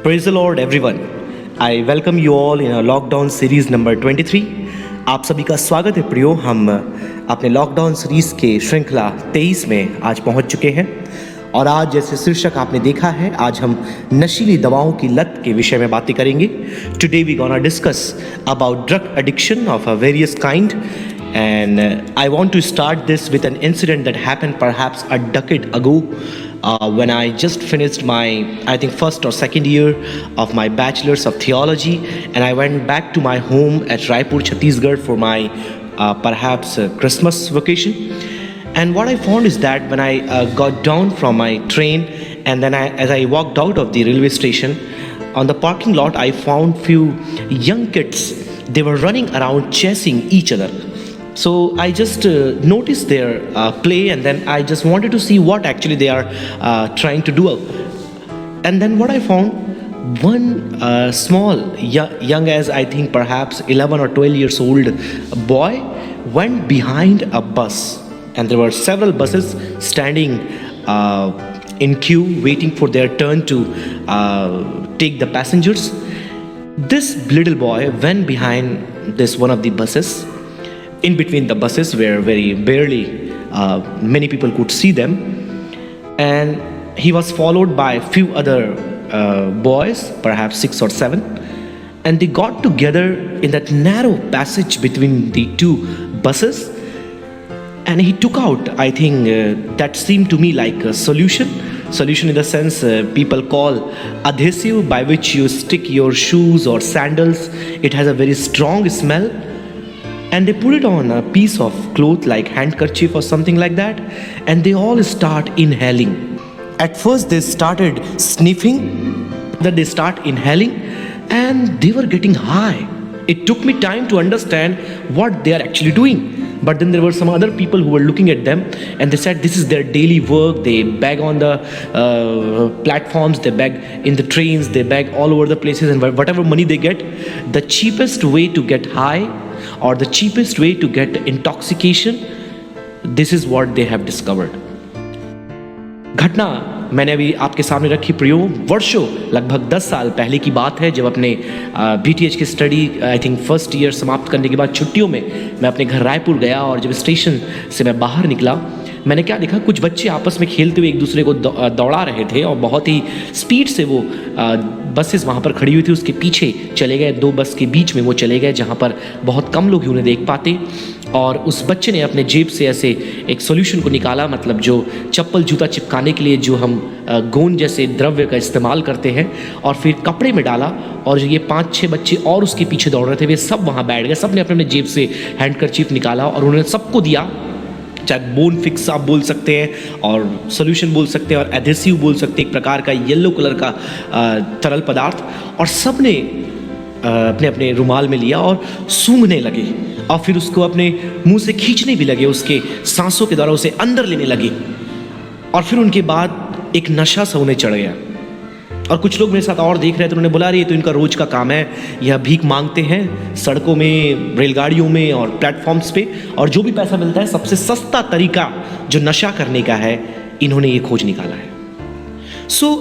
Praise the Lord, everyone. I welcome you all in our lockdown series number 23. आप सभी का स्वागत है प्रियो। हम अपने लॉकडाउन सीरीज के श्रृंखला 23 में आज पहुंच चुके हैं और आज जैसे शीर्षक आपने देखा है, आज हम नशीली दवाओं की लत के विषय में बातें करेंगे। Today we gonna discuss about drug addiction of a various kind and I want to start this with an incident that happened perhaps a decade ago when I just finished my, I think, first or second year of my bachelor's of theology, and I went back to my home at Raipur, Chhattisgarh for my perhaps Christmas vacation. And what I found is that when I got down from my train and then as I walked out of the railway station, on the parking lot I found few young kids. They were running around chasing each other. So I just noticed their play, and then I just wanted to see what actually they are trying to do. And then what I found, one small, young as I think perhaps 11 or 12 years old boy went behind a bus. And there were several buses standing in queue waiting for their turn to take the passengers. This little boy went behind this one of the buses. In between the buses where very barely many people could see them, and he was followed by a few other boys, perhaps 6 or 7, and they got together in that narrow passage between the two buses, and he took out, I think that seemed to me like a solution in the sense people call adhesive, by which you stick your shoes or sandals. It has a very strong smell. And they put it on a piece of cloth like handkerchief or something like that, and they all start inhaling. At first they started sniffing, then they start inhaling, and they were getting high. It took me time to understand what they are actually doing. But then there were some other people who were looking at them, and they said this is their daily work. They beg on the platforms, they beg in the trains, they beg all over the places, and whatever money they get, the cheapest way to get high or the cheapest way to get intoxication, this is what they have discovered. घटना मैंने अभी आपके सामने रखी प्रियो। वर्षों, लगभग 10 साल पहले की बात है, जब अपने BTH की study I think first year समाप्त करने के बाद छुट्टियों में मैं अपने घर रायपुर गया, और जब स्टेशन से मैं बाहर निकला, मैंने क्या देखा, कुछ बच्चे आपस में खेलते हुए एक दूसरे को दौड़ा रहे थे, और बहुत ही स्पीड से वो बसेस वहाँ पर खड़ी हुई थी उसके पीछे चले गए, 2 बस के बीच में वो चले गए जहाँ पर बहुत कम लोग ही उन्हें देख पाते। और उस बच्चे ने अपने जेब से ऐसे एक सॉल्यूशन को निकाला, मतलब जो चप्पल जूता चिपकाने के लिए जो हम गोंद जैसे द्रव्य का इस्तेमाल करते हैं, और फिर कपड़े में डाला, और जो ये 5-6 बच्चे और उसके पीछे दौड़ रहे थे, वे सब वहाँ बैठ गए। सब ने अपने जेब से हैंडकरचीफ निकाला और उन्होंने सबको दिया, चाहे बोन फिक्स आप बोल सकते हैं और सॉल्यूशन बोल सकते हैं और एडहेसिव बोल सकते हैं, एक प्रकार का येलो कलर का तरल पदार्थ, और सब ने अपने अपने रुमाल में लिया और सूंघने लगे, और फिर उसको अपने मुंह से खींचने भी लगे, उसके सांसों के द्वारा उसे अंदर लेने लगे, और फिर उनके बाद एक नशा सा उन्हें चढ़ गया। और कुछ लोग मेरे साथ और देख रहे थे, उन्होंने बोला अरे ये तो इनका रोज का काम है, यह भीख मांगते हैं सड़कों में, रेलगाड़ियों में और प्लेटफॉर्म्स पे, और जो भी पैसा मिलता है सबसे सस्ता तरीका जो नशा करने का है, इन्होंने ये खोज निकाला है। सो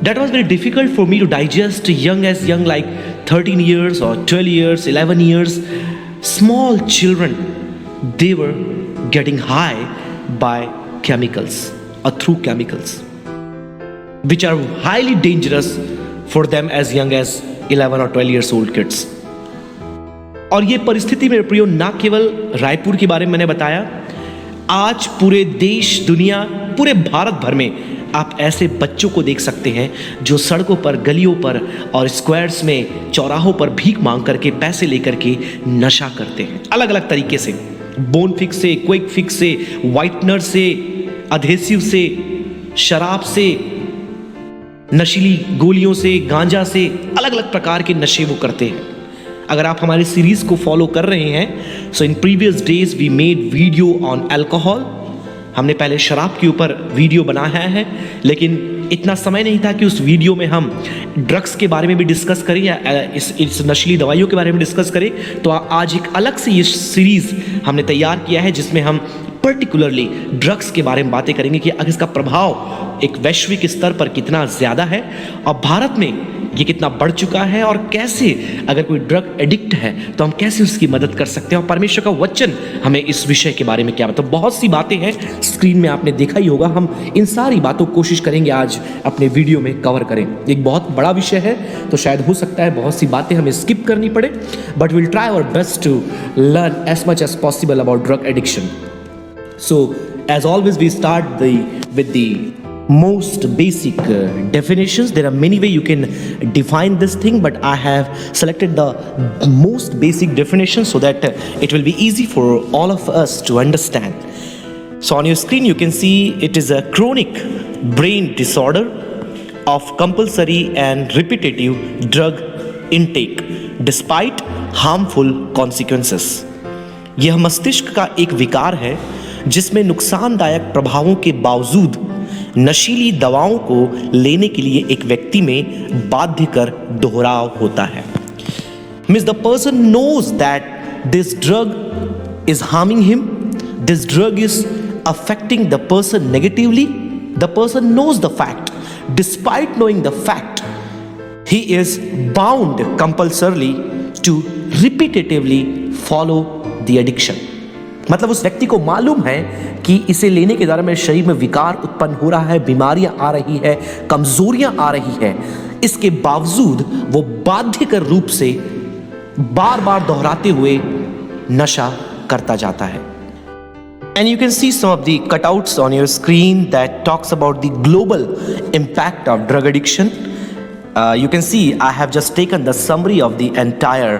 that was very difficult for me to digest. Young like 13 years or 12 years, 11 years, small children, they were getting high by chemicals or through chemicals, which are highly dangerous for them as young as 11 or 12 years old kids. और ये परिस्थिति मेरे प्रियो ना केवल रायपुर के बारे में मैंने बताया, आज पूरे देश, दुनिया, पूरे भारत भर में आप ऐसे बच्चों को देख सकते हैं जो सड़कों पर, गलियों पर और स्क्वायर्स में, चौराहों पर भीख मांग करके, पैसे लेकर के नशा करते हैं, अलग अलग तरीके से, बोन फिक्स से, क्विक फिक्स से, व्हाइटनर से, अधेसिव से, शराब से, नशीली गोलियों से, गांजा से, अलग अलग प्रकार के नशे वो करते हैं। अगर आप हमारी सीरीज को फॉलो कर रहे हैं, so in previous days we made video on alcohol. हमने पहले शराब के ऊपर वीडियो बनाया है, लेकिन इतना समय नहीं था कि उस वीडियो में हम ड्रग्स के बारे में भी डिस्कस करें या इस नशीली दवाइयों के बारे में डिस्कस करें। तो आज एक अलग से ये सीरीज़ हमने तैयार किया है जिसमें हम पर्टिकुलरली ड्रग्स के बारे में बातें करेंगे कि अगर इसका प्रभाव एक वैश्विक स्तर पर कितना ज़्यादा है और भारत में ये कितना बढ़ चुका है, और कैसे अगर कोई ड्रग एडिक्ट है तो हम कैसे उसकी मदद कर सकते हैं, और परमेश्वर का वचन हमें इस विषय के बारे में क्या बताता है। बहुत सी बातें हैं, स्क्रीन में आपने देखा ही होगा। हम इन सारी बातों को कोशिश करेंगे आज अपने वीडियो में कवर करें। एक बहुत बड़ा विषय है तो शायद हो सकता है बहुत सी बातें हमें स्किप करनी पड़े, but will try our best to learn as much as possible about drug addiction. So, as always, we start with the most basic definitions. There are many ways you can define this thing, but I have selected the most basic definition so that it will be easy for all of us to understand. So on your screen you can see it is a chronic brain disorder of compulsory and repetitive drug intake despite harmful consequences. यह मस्तिष्क का एक विकार है जिसमें नुकसानदायक प्रभावों के बावजूद नशीली दवाओं को लेने के लिए एक व्यक्ति में बाध्य कर दोहराव होता है. Means the person knows that this drug is harming him, this drug is affecting the person negatively, the person knows the fact, despite knowing the fact he is bound compulsorily to repetitively follow the addiction. मतलब उस व्यक्ति को मालूम है कि इसे लेने के दौरान मेरे शरीर में विकार उत्पन्न हो रहा है, बीमारियां आ रही है, कमजोरियां आ रही है, इसके बावजूद वो बाध्यकर रूप से बार बार दोहराते हुए नशा करता जाता है. And you can see some of the cutouts on your screen that talks about the global impact of drug addiction. You can see I have just taken the summary of the entire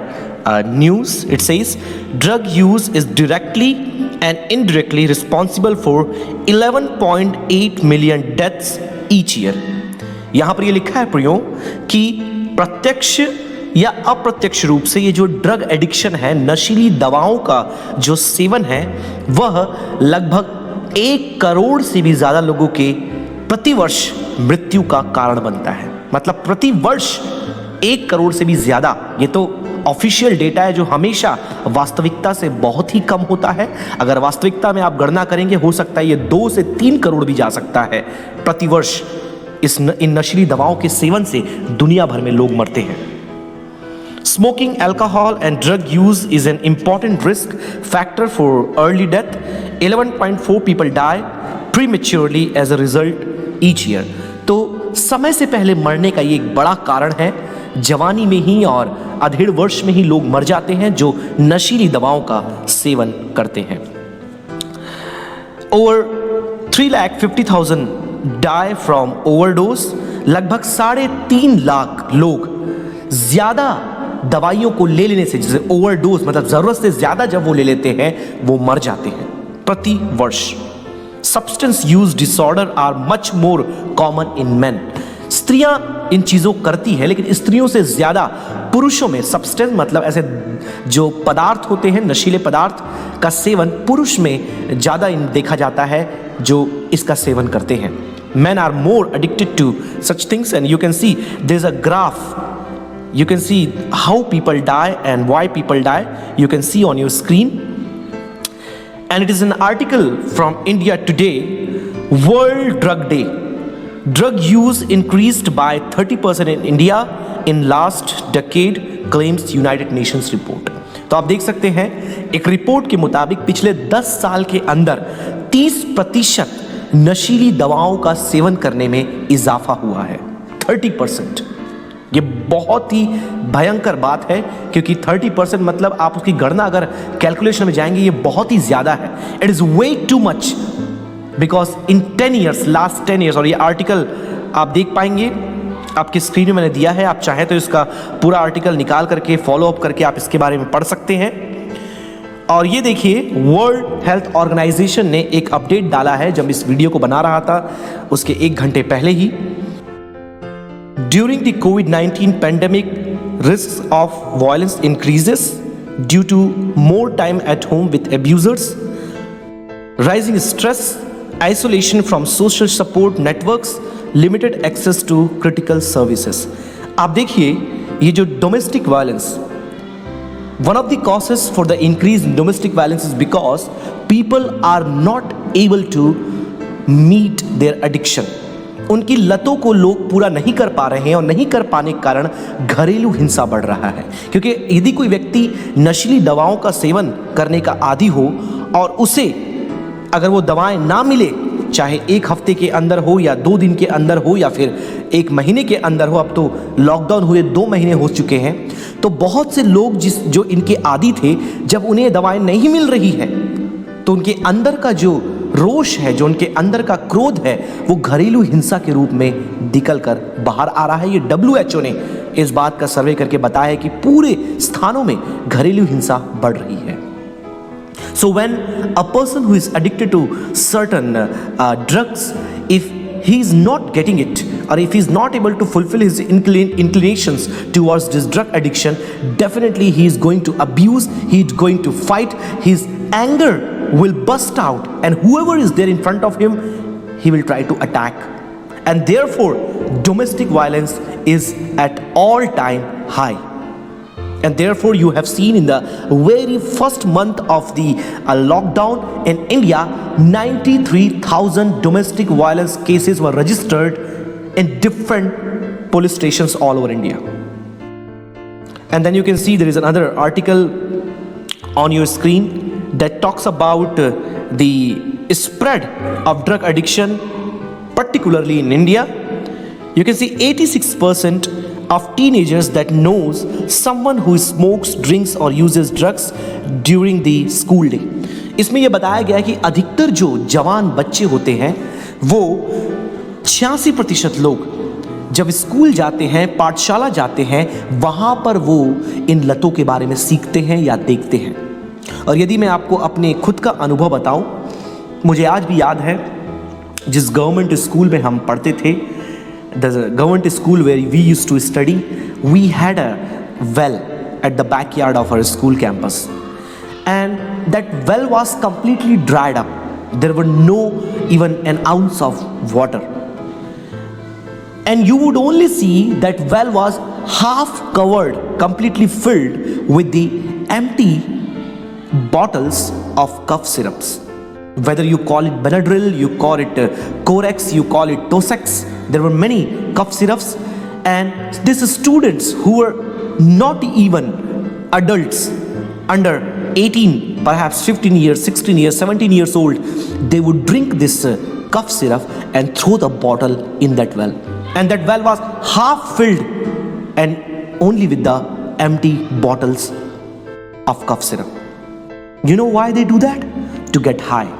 news. It says drug use is directly and indirectly responsible for 11.8 million deaths each year. यहाँ पर ये लिखा है प्रियो कि प्रत्यक्ष या अप्रत्यक्ष रूप से ये जो ड्रग एडिक्शन है, नशीली दवाओं का जो सेवन है, वह लगभग 1 करोड़ से भी ज़्यादा लोगों के प्रतिवर्ष मृत्यु का कारण बनता है. मतलब प्रति वर्ष 1 करोड़ से भी ज़्यादा. ये तो ऑफिशियल डेटा है जो हमेशा वास्तविकता से बहुत ही कम होता है. अगर वास्तविकता में आप गणना करेंगे हो सकता है ये 2 से 3 करोड़ भी जा सकता है प्रतिवर्ष. इन नशीली दवाओं के सेवन से दुनिया भर में लोग मरते हैं. Smoking, alcohol and drug use is an important risk factor for early death. 11.4 people die prematurely as a result each year. तो समय से पहले मरने का ये एक बड़ा कारण है. जवानी में ही और अधेड़ वर्ष में ही लोग मर जाते हैं जो नशीली दवाओं का सेवन करते हैं. Over 3,50,000 die from overdose. लगभग 3.5 लाख लोग ज्यादा दवाइयों को ले लेने से, जैसे ओवरडोज मतलब जरूरत से ज्यादा जब वो ले लेते हैं वो मर जाते हैं प्रति वर्ष. Substance use disorder are much more common in men. स्त्रियां इन चीजों करती है लेकिन स्त्रियों से ज्यादा पुरुषों में सब्सटेंस मतलब ऐसे जो पदार्थ होते हैं, नशीले पदार्थ का सेवन पुरुष में ज्यादा देखा जाता है जो इसका सेवन करते हैं. Men are more addicted to such things, and you can see there's a graph. You can see how people die and why people die. You can see on your screen. And it is an article from India Today, World Drug Day. Drug use increased by 30% in India in last decade, claims United Nations report. तो आप देख सकते हैं एक report के मुताबिक पिछले 10 साल के अंदर 30% नशीली दवाओं का सेवन करने में इजाफा हुआ है. 30%. ये बहुत ही भयंकर बात है क्योंकि 30% मतलब आप उसकी गणना अगर कैलकुलेशन में जाएंगे ये बहुत ही ज़्यादा है. It is way too much because in 10 years, last 10 years, और ये आर्टिकल आप देख पाएंगे आपकी स्क्रीन में मैंने दिया है. आप चाहें तो इसका पूरा आर्टिकल निकाल करके फॉलो अप करके आप इसके बारे में पढ़ सकते हैं. और ये देखिए वर्ल्ड हेल्थ ऑर्गेनाइजेशन ने एक अपडेट डाला है जब इस वीडियो को बना रहा था उसके 1 घंटे पहले ही. ड्यूरिंग द कोविड-19 pandemic risk of violence increases due to more time at home with abusers, rising stress, isolation from social support networks, limited access to critical services. आप देखिए ये जो domestic violence, one of the causes for the increase in domestic violence is because people are not able to meet their addiction. उनकी लतों को लोग पूरा नहीं कर पा रहे हैं और नहीं कर पाने के कारण घरेलू हिंसा बढ़ रहा है। क्योंकि यदि कोई व्यक्ति नशीली दवाओं का सेवन करने का आदी हो और उसे अगर वो दवाएं ना मिले, चाहे 1 हफ्ते के अंदर हो या 2 दिन के अंदर हो या फिर 1 महीने के अंदर हो, अब तो लॉकडाउन हुए 2 महीने हो चुके हैं, तो बहुत से लोग जो इनके आदी थे, जब उन्हें दवाएं नहीं मिल रही है तो उनके अंदर का जो रोष है, जो उनके अंदर का क्रोध है, वो घरेलू हिंसा के रूप में निकल कर बाहर आ रहा है। ये WHO ने इस बात का सर्वे करके बताया है कि पूरे स्थानों में घरेलू हिंसा बढ़ रही है। So when a person who is addicted to certain drugs, if he is not getting it or if he is not able to fulfill his inclinations towards this drug addiction, definitely he is going to abuse, he is going to fight, his anger will burst out, and whoever is there in front of him, he will try to attack. And therefore, domestic violence is at all time high. And therefore, you have seen in the very first month of the lockdown in India, 93,000 domestic violence cases were registered in different police stations all over India. And then you can see there is another article on your screen that talks about the spread of drug addiction, particularly in India. You can see 86% of teenagers that knows someone who smokes, drinks or uses drugs during the school day. इसमें यह बताया गया है कि अधिकतर जो जवान बच्चे होते हैं वो 86% लोग जब स्कूल जाते हैं, पाठशाला जाते हैं, वहाँ पर वो इन लतों के बारे में सीखते हैं या देखते हैं। और यदि मैं आपको अपने खुद का अनुभव बताऊं, मुझे आज भी याद है जिस गवर्नमेंट स्कूल में हम पढ़ते थे, the government school where we used to study, we had a well at the backyard of our school campus, and that well was completely dried up. There were no even an ounce of water, and you would only see that well was half covered, completely filled with the empty bottles of cough syrups. Whether you call it Benadryl, you call it Corex, you call it Tosex, there were many cough syrups, and these students who were not even adults, under 18, perhaps 15 years, 16 years, 17 years old, they would drink this cough syrup and throw the bottle in that well. And that well was half filled and only with the empty bottles of cough syrup. You know why they do that? To get high.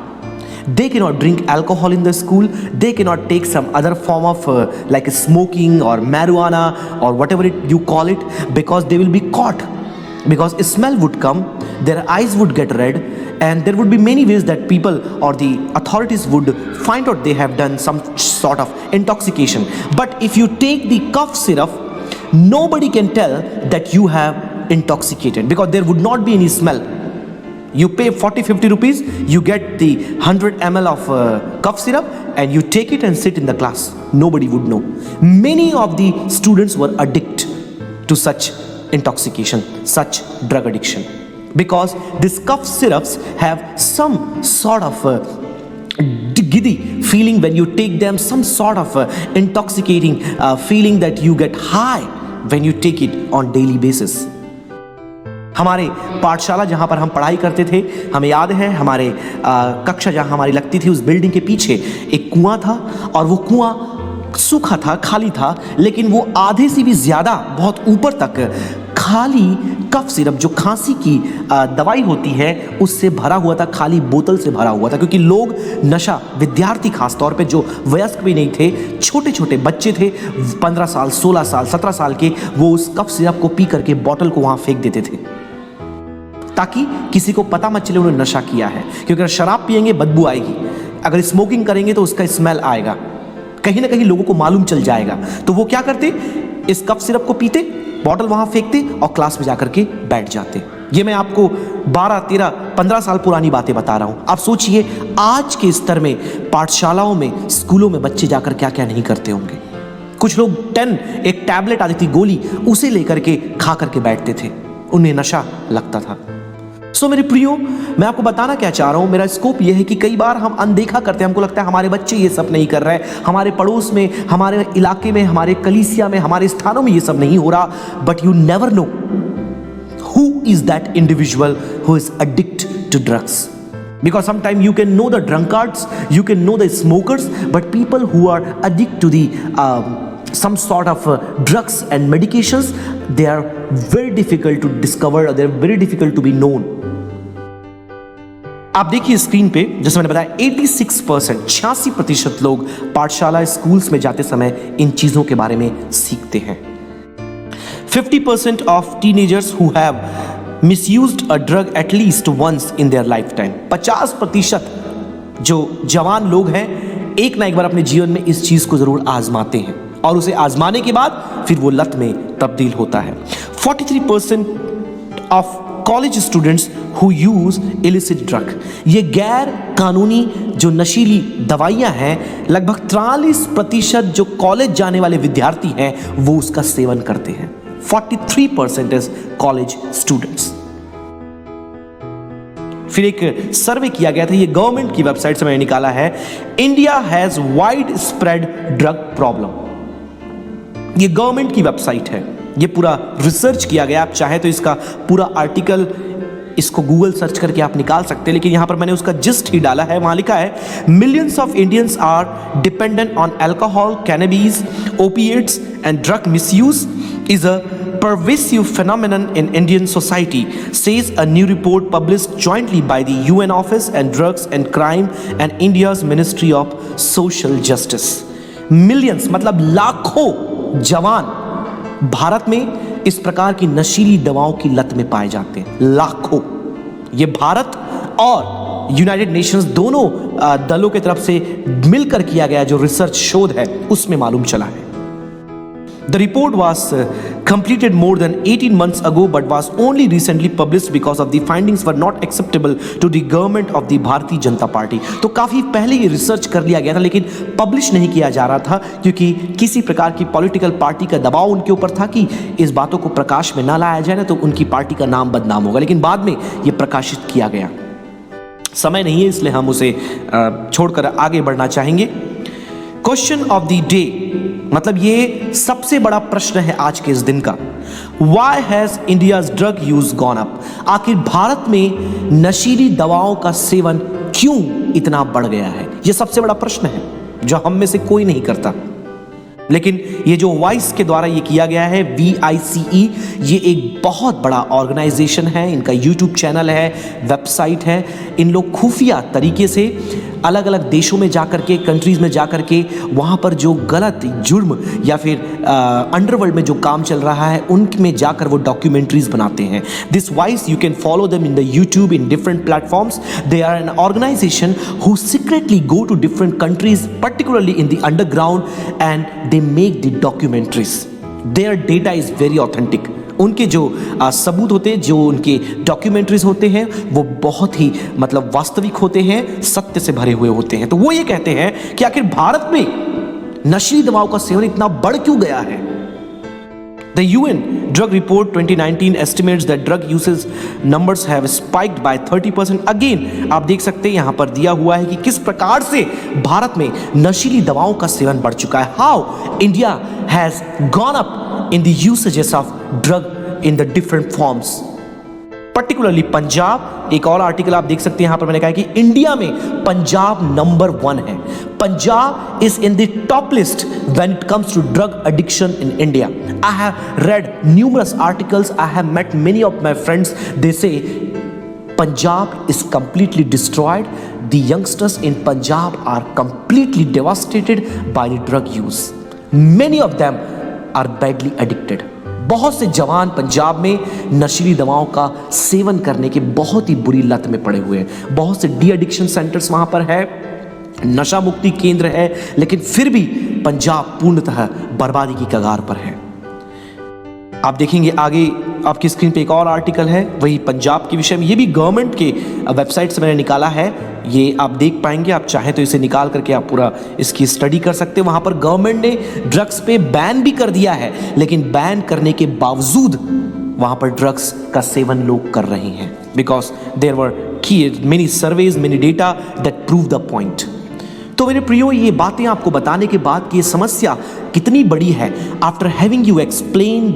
They cannot drink alcohol in the school. They cannot take some other form of like smoking or marijuana or whatever you call it, because they will be caught. Because a smell would come, their eyes would get red, and there would be many ways that people or the authorities would find out they have done some sort of intoxication. But if you take the cough syrup, nobody can tell that you have intoxicated, because there would not be any smell. You pay 40-50 rupees, you get the 100 ml of cough syrup, and you take it and sit in the class. Nobody would know. Many of the students were addicted to such intoxication, such drug addiction, because these cough syrups have some sort of giddy feeling when you take them, some sort of intoxicating feeling that you get high when you take it on daily basis. हमारे पाठशाला जहाँ पर हम पढ़ाई करते थे, हमें याद है हमारे कक्षा जहाँ हमारी लगती थी, उस बिल्डिंग के पीछे एक कुआं था, और वो कुआं सूखा था, खाली था, लेकिन वो आधे से भी ज़्यादा बहुत ऊपर तक खाली कफ सिरप, जो खांसी की दवाई होती है, उससे भरा हुआ था, खाली बोतल से भरा हुआ था। क्योंकि लोग नशा, विद्यार्थी खास तौर पे जो वयस्क भी नहीं थे, छोटे छोटे बच्चे थे, 15 साल, 16 साल, 17 साल के, वो उस कफ सिरप को पी करके बॉटल को वहाँ फेंक देते थे, ताकि किसी को पता मत चले उन्होंने नशा किया है। क्योंकि अगर शराब पिएंगे बदबू आएगी, अगर स्मोकिंग करेंगे तो उसका स्मेल आएगा, कहीं ना कहीं लोगों को मालूम चल जाएगा। तो वो क्या करते, इस कफ सिरप को पीते, बॉटल वहां फेंकते और क्लास में जाकर के बैठ जाते। ये मैं आपको 12, 13, 15 साल पुरानी बातें बता रहा हूं। आप सोचिए आज के स्तर में पाठशालाओं में, स्कूलों में बच्चे जाकर क्या क्या नहीं करते होंगे। कुछ लोग 10 एक टैबलेट आती थी गोली, उसे लेकर के खा करके बैठते थे, उन्हें नशा लगता था। सो मेरे प्रियो, मैं आपको बताना क्या चाह रहा हूं, मेरा स्कोप यह है कि कई बार हम अनदेखा करते हैं, हमको लगता है हमारे बच्चे ये सब नहीं कर रहे हैं, हमारे पड़ोस में, हमारे इलाके में, हमारे कलीसिया में, हमारे स्थानों में ये सब नहीं हो रहा। But you never know who is that individual who is addicted to drugs, because sometimes you can know the drunkards, you can know the smokers, but people who are addicted to the some sort of drugs and medications, they are very difficult to discover, or they are very difficult to be known. आप देखिए screen पे, जैसे मैंने बताया 86%, 86% लोग पाठशाला schools में जाते समय इन चीजों के बारे में सीखते हैं। 50% of teenagers who have misused a drug at least once in their lifetime, 50% जो जवान लोग हैं एक ना एक बार अपने जीवन में इस चीज को जरूर आजमाते हैं, और उसे आजमाने के बाद फिर वो लत में तब्दील होता है। 43% of college students who use illicit drug, ये गैर कानूनी जो नशीली दवाइयां हैं, लगभग 43% जो कॉलेज जाने वाले विद्यार्थी हैं वो उसका सेवन करते हैं। 43% इज कॉलेज स्टूडेंट्स। फिर एक सर्वे किया गया था, ये गवर्नमेंट की वेबसाइट से मैंने निकाला है, India has wide spread drug problem. ये गवर्नमेंट की वेबसाइट है, ये पूरा रिसर्च किया गया। आप चाहे तो इसका पूरा आर्टिकल इसको गूगल सर्च करके आप निकाल सकते हैं, लेकिन यहां पर मैंने उसका जिस्ट ही डाला है। वहां लिखा है, millions of Indians are dependent on alcohol, cannabis, opiates and drug misuse is a pervasive phenomenon in Indian society, says a new report published jointly by the UN Office on Drugs and Crime and India's Ministry of Social Justice. Millions मतलब लाखों जवान भारत में इस प्रकार की नशीली दवाओं की लत में पाए जाते हैं, लाखों। ये भारत और यूनाइटेड नेशंस दोनों दलों की तरफ से मिलकर किया गया जो रिसर्च शोध है उसमें मालूम चला है। The report was completed more than 18 months ago but was only recently published because of the findings were not acceptable to the government of the Bharatiya Janata party. तो काफी पहले ये रिसर्च कर लिया गया था, लेकिन पब्लिश नहीं किया जा रहा था क्योंकि किसी प्रकार की पॉलिटिकल पार्टी का दबाव उनके ऊपर था कि इस बातों को प्रकाश में ना लाया जाए ना तो उनकी पार्टी का नाम बदनाम होगा। लेकिन बाद में ये प्रकाशित किया गया। समय नहीं है इसलिए हम उसे छोड़कर आगे बढ़ना चाहेंगे। क्वेश्चन ऑफ द डे, मतलब ये सबसे बड़ा प्रश्न है आज के इस दिन का, Why has India's drug use gone up? आखिर भारत में नशीली दवाओं का सेवन क्यों इतना बढ़ गया है? ये सबसे बड़ा प्रश्न है जो हम में से कोई नहीं करता, लेकिन ये जो वाइस के द्वारा ये किया गया है, VICE, ये एक बहुत बड़ा ऑर्गेनाइजेशन है, इनका यूट्यूब चैनल है, वेबसाइट है। इन लोग खुफिया तरीके से अलग अलग देशों में जाकर के, कंट्रीज में जाकर के, वहाँ पर जो गलत जुर्म या फिर अंडरवर्ल्ड में जो काम चल रहा है उनमें जाकर वो डॉक्यूमेंट्रीज बनाते हैं। This Vice you can follow them in the YouTube in different platforms. They are an organization who secretly go to different countries, particularly in the underground, and they make the documentaries. Their data is very authentic. उनके जो सबूत होते हैं, जो उनके documentaries होते हैं, वो बहुत ही मतलब वास्तविक होते हैं, सत्य से भरे हुए होते हैं। तो वो ये कहते हैं कि आखिर भारत में नशीली दवाओं का सेवन इतना बढ़ क्यों गया है। The UN Drug Report 2019 estimates that drug usage numbers have spiked by 30%. Again, आप देख सकते हैं यहाँ पर दिया हुआ है कि किस प्रकार से भारत में नशीली दवाओं का सेवन बढ़ चुका है। How India has gone up in the usages of drug in the different forms. Particularly Punjab, एक और आर्टिकल आप देख सकते हैं यहाँ पर मैंने कहा कि इंडिया में पंजाब नंबर 1 है। Punjab is in the top list when it comes to drug addiction in India. I have read numerous articles, I have met many of my friends, they say Punjab is completely destroyed. The youngsters in Punjab are completely devastated by the drug use. Many of them are badly addicted. बहुत से जवान पंजाब में नशीली दवाओं का seven करने के बहुत ही बुरी लत में पड़े हुए हैं। बहुत से डी एडिक्शन सेंटर्स वहाँ पर है, नशा मुक्ति केंद्र है, लेकिन फिर भी पंजाब पूर्णतः बर्बादी की कगार पर है। आप देखेंगे आगे आपकी स्क्रीन पे एक और आर्टिकल है वही पंजाब के विषय में, ये भी गवर्नमेंट के वेबसाइट से मैंने निकाला है, ये आप देख पाएंगे। आप चाहें तो इसे निकाल करके आप पूरा इसकी स्टडी कर सकते हैं। वहाँ पर गवर्नमेंट ने ड्रग्स पे बैन भी कर दिया है, लेकिन बैन करने के बावजूद वहाँ पर ड्रग्स का सेवन लोग कर रहे हैं, because there were many surveys, many data that prove the point. तो मेरे प्रियो, ये बातें आपको बताने के बाद कि ये समस्या कितनी बड़ी है, after having you explain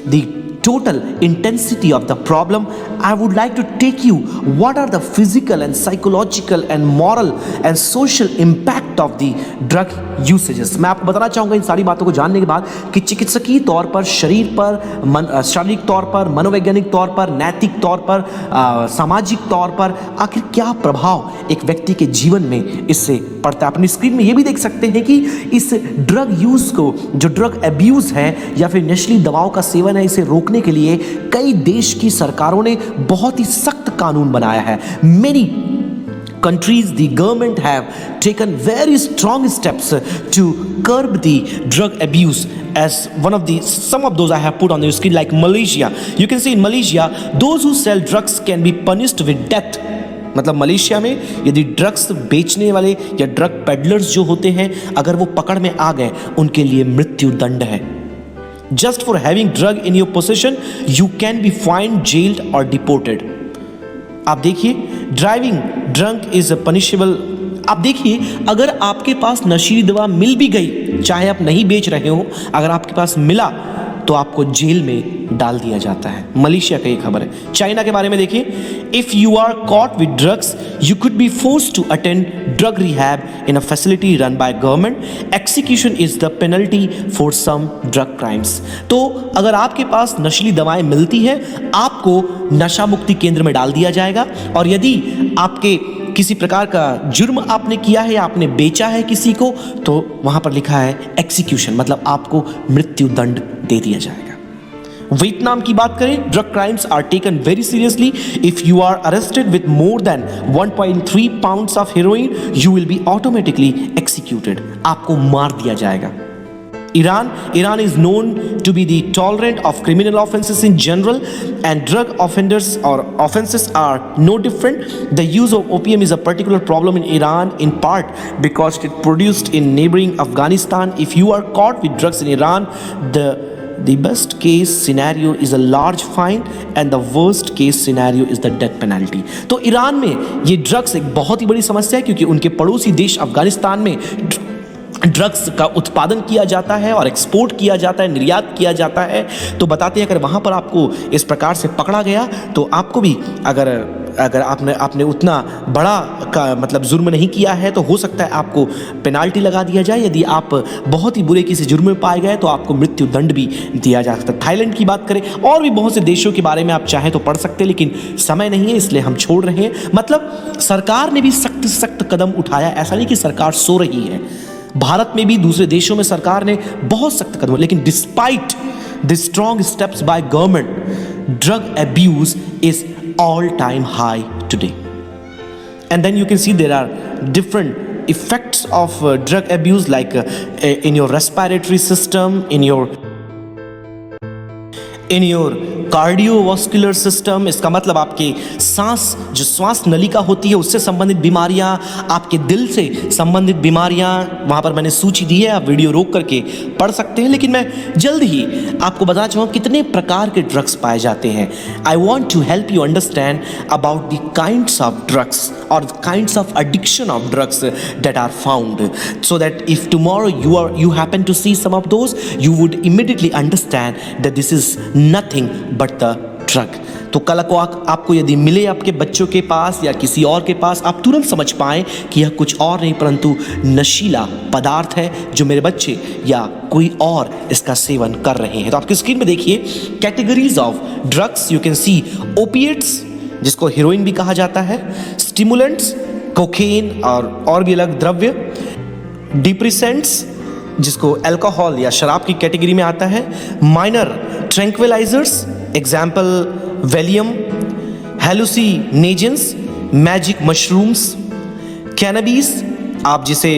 the total intensity of the problem, I would like to take you what are the physical and psychological and moral and social impact of the drug usages। मैं आपको बताना चाहूँगा इन सारी बातों को जानने के बाद कि चिकित्सकीय तौर पर, शरीर पर, शारीरिक तौर पर, मनोवैज्ञानिक तौर पर, नैतिक तौर पर, सामाजिक तौर पर आखिर क्या प्रभाव एक व्यक्ति के जीवन में इससे पड़ता है। अपनी स्क्रीन में ये भी देख सकते हैं कि इस ड्रग यूज को, जो ड्रग अब्यूज है या फिर नशीली दवाओं का सेवन है, इसे रोकने के लिए कई देश की सरकारों ने बहुत ही सख्त कानून बनाया है। Many countries, the government have taken very strong steps to curb the drug abuse, as some of those I have put on the screen, like Malaysia. You can see in Malaysia, those who sell drugs can be punished with death। मतलब Malaysia में यदि drugs बेचने वाले या drug peddlers जो होते हैं, अगर वो पकड़ में आ गए, उनके लिए मृत्यु दंड है। Just for having drug in your possession, you can be fined, jailed or deported। आप देखिए, ड्राइविंग ड्रंक इज पनिशेबल। आप देखिए, अगर आपके पास नशीली दवा मिल भी गई, चाहे आप नहीं बेच रहे हो, अगर आपके पास मिला तो आपको जेल में डाल दिया जाता है। मलेशिया का ये खबर है। चाइना के बारे में देखिए, if you are caught with drugs you could be forced to attend drug rehab in a facility run by government. Execution is the penalty for some drug crimes. तो अगर आपके पास नशीली दवाएं मिलती हैं, आपको नशा मुक्ति केंद्र में डाल दिया जाएगा, और यदि आपके किसी प्रकार का जुर्म आपने किया है या आपने बेचा है किसी को, तो वहां पर लिखा है एक्सिक्यूशन, मतलब आपको मृत्यु दंड दे दिया जाएगा। वियतनाम की बात करें, drug crimes are taken very seriously. If you are arrested with more than 1.3 pounds of heroin you will be automatically executed, आपको मार दिया जाएगा। Iran is known to be the tolerant of criminal offenses in general, and drug offenders or offenses are no different. The use of opium is a particular problem in Iran, in part because it produced in neighboring Afghanistan. If you are caught with drugs in Iran, the best case scenario is a large fine and the worst case scenario is the death penalty। तो Iran में ये drugs एक बहुत ही बड़ी समस्या है, क्योंकि उनके पड़ोसी देश अफगानिस्तान में ड्रग्स का उत्पादन किया जाता है और एक्सपोर्ट किया जाता है, निर्यात किया जाता है। तो बताते हैं, अगर वहाँ पर आपको इस प्रकार से पकड़ा गया तो आपको भी अगर आपने उतना बड़ा का मतलब जुर्म नहीं किया है, तो हो सकता है आपको पेनाल्टी लगा दिया जाए। यदि आप बहुत ही बुरे किसी जुर्म में पाए गए तो आपको मृत्यु दंड भी दिया जा सकता है। थाईलैंड की बात करें, और भी बहुत से देशों के बारे में आप चाहें तो पढ़ सकते हैं, लेकिन समय नहीं है इसलिए हम छोड़ रहे हैं। मतलब सरकार ने भी सख्त कदम उठाया, ऐसा नहीं कि सरकार सो रही है। भारत में भी, दूसरे देशों में सरकार ने बहुत सख्त कदम, लेकिन despite the strong steps by government, drug abuse is all time high today। And then you can see there are different effects of drug abuse, like in your respiratory system, in your cardiovascular system. इसका मतलब आपके जो श्वास नलिका होती है उससे संबंधित बीमारियां, आपके दिल से संबंधित बीमारियां, वहां पर मैंने सूची दी है, आप वीडियो रोक करके पढ़ सकते हैं। लेकिन मैं जल्द ही आपको बताना चाहूँगा कितने प्रकार के ड्रग्स पाए जाते हैं। I want to help you understand about the kinds of drugs और kinds of addiction of drugs that are found, so that if tomorrow you happen to see some of those, you would immediately understand that this is nothing but the drug। तो कल को आपको यदि मिले आपके बच्चों के पास या किसी और के पास, आप तुरंत समझ पाएं कि यह कुछ और नहीं परंतु नशीला पदार्थ है जो मेरे बच्चे या कोई और इसका सेवन कर रहे हैं। तो आपकी स्क्रीन में देखिए categories of drugs. You can see opiates, जिसको हेरोइन भी कहा जाता है, स्टिमुलेंट्स, कोकेन और भी अलग द्रव्य, डिप्रेसेंट्स, जिसको अल्कोहल या शराब की कैटेगरी में आता है, minor tranquilizers, example Valium, hallucinogens, magic mushrooms, cannabis, आप जिसे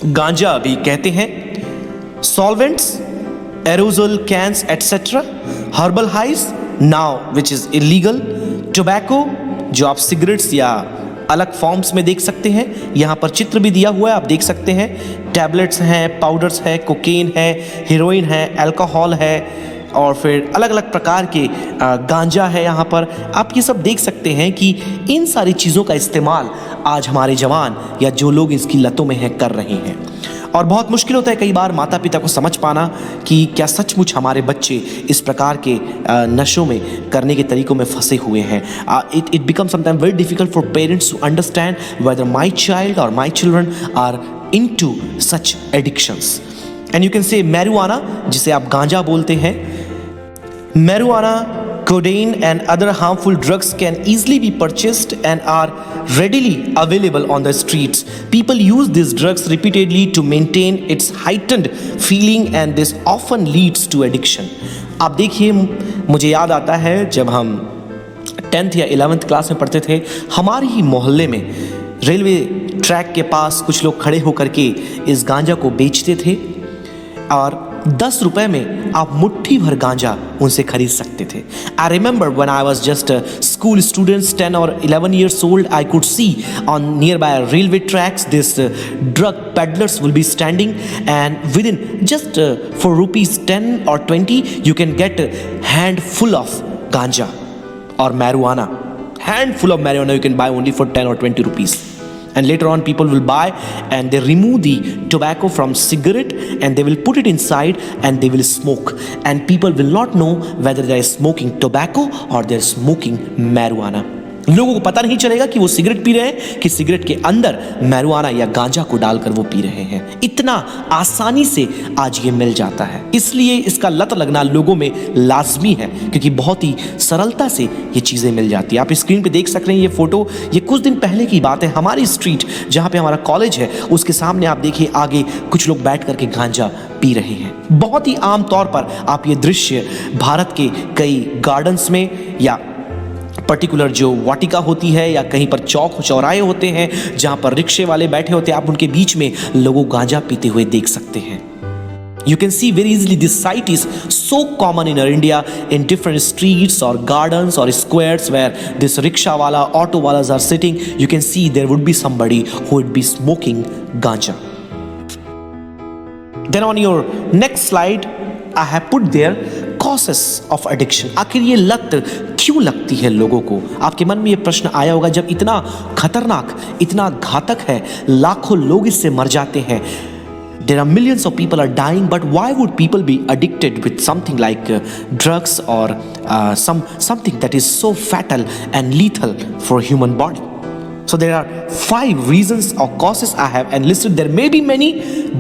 गांजा भी कहते हैं, solvents, aerosol cans etcetera, herbal highs now which is illegal, tobacco, जो आप सिगरेट्स या अलग फॉर्म्स में देख सकते हैं, यहाँ पर चित्र भी दिया हुआ है, आप देख सकते हैं, टैबलेट्स हैं, पाउडर्स है, कोकेन है, हीरोइन है, अल्कोहल है, और फिर अलग अलग प्रकार के गांजा है यहाँ पर। आप ये सब देख सकते हैं कि इन सारी चीज़ों का इस्तेमाल आज हमारे जवान या जो लोग इसकी लतों में हैं कर रहे हैं। और बहुत मुश्किल होता है कई बार माता पिता को समझ पाना कि क्या सचमुच हमारे बच्चे इस प्रकार के नशों में करने के तरीकों में फंसे हुए हैं। It become sometime very difficult for parents to understand whether my child और my children are into such addictions. And you can say marijuana, जिसे आप गांजा बोलते हैं। Marijuana, codeine and other harmful drugs can easily be purchased and are readily available on the streets. People use these drugs repeatedly to maintain its heightened feeling and this often leads to addiction. आप देखिए, मुझे याद आता है जब हम 10th या 11th class में पढ़ते थे, हमारे ही मोहल्ले में रेलवे ट्रैक के पास कुछ लोग खड़े होकर के इस गांजा को बेचते थे और 10 रुपए में आप मुट्ठी भर गांजा उनसे खरीद सकते थे। I remember when I was just school students 10 or 11 years old, I could see on nearby railway tracks this drug peddlers will be standing and within just for rupees 10 or 20 you can get a handful of ganja or marijuana. Handful of marijuana you can buy only for 10 or 20 rupees. And later on people will buy and they remove the tobacco from cigarette and they will put it inside and they will smoke, and people will not know whether they are smoking tobacco or they are smoking marijuana. लोगों को पता नहीं चलेगा कि वो cigarette P रहे हैं कि सिगरेट के अंदर मैरिजुआना या गांजा को डालकर वो पी रहे हैं। इतना आसानी से आज ये मिल जाता है, इसलिए इसका लत लगना लोगों में लाजमी है क्योंकि बहुत ही सरलता से ये चीज़ें मिल जाती है। आप स्क्रीन पे देख सक रहे हैं ये फोटो, ये कुछ दिन पहले की बात है। हमारी स्ट्रीट जहाँ पे हमारा कॉलेज है उसके सामने आप देखिए आगे कुछ लोग बैठ करके गांजा पी रहे हैं। बहुत ही आम तौर पर आप ये दृश्य भारत के कई गार्डन्स में या पर्टिकुलर जो वाटिका होती है या कहीं पर चौक चौराहे होते हैं जहाँ पर रिक्शे वाले बैठे होते हैं, आप उनके बीच में लोगों गांजा पीते हुए देख सकते हैं। You can see very easily this sight is so common in India in different streets or gardens or squares where this rickshaw wala, auto walas are sitting. You can see there would be somebody who would be smoking ganja. Then on your next slide, I have put there causes of addiction. आखिर ये लत क्यों लगती है लोगों को? आपके मन में ये प्रश्न आया होगा जब इतना खतरनाक, इतना घातक है, लाखों लोग इससे मर जाते हैं। There are millions of people are dying, but why would people be addicted with something like drugs or something that is so fatal and lethal for human body? So there are 5 reasons or causes I have enlisted. There may be many,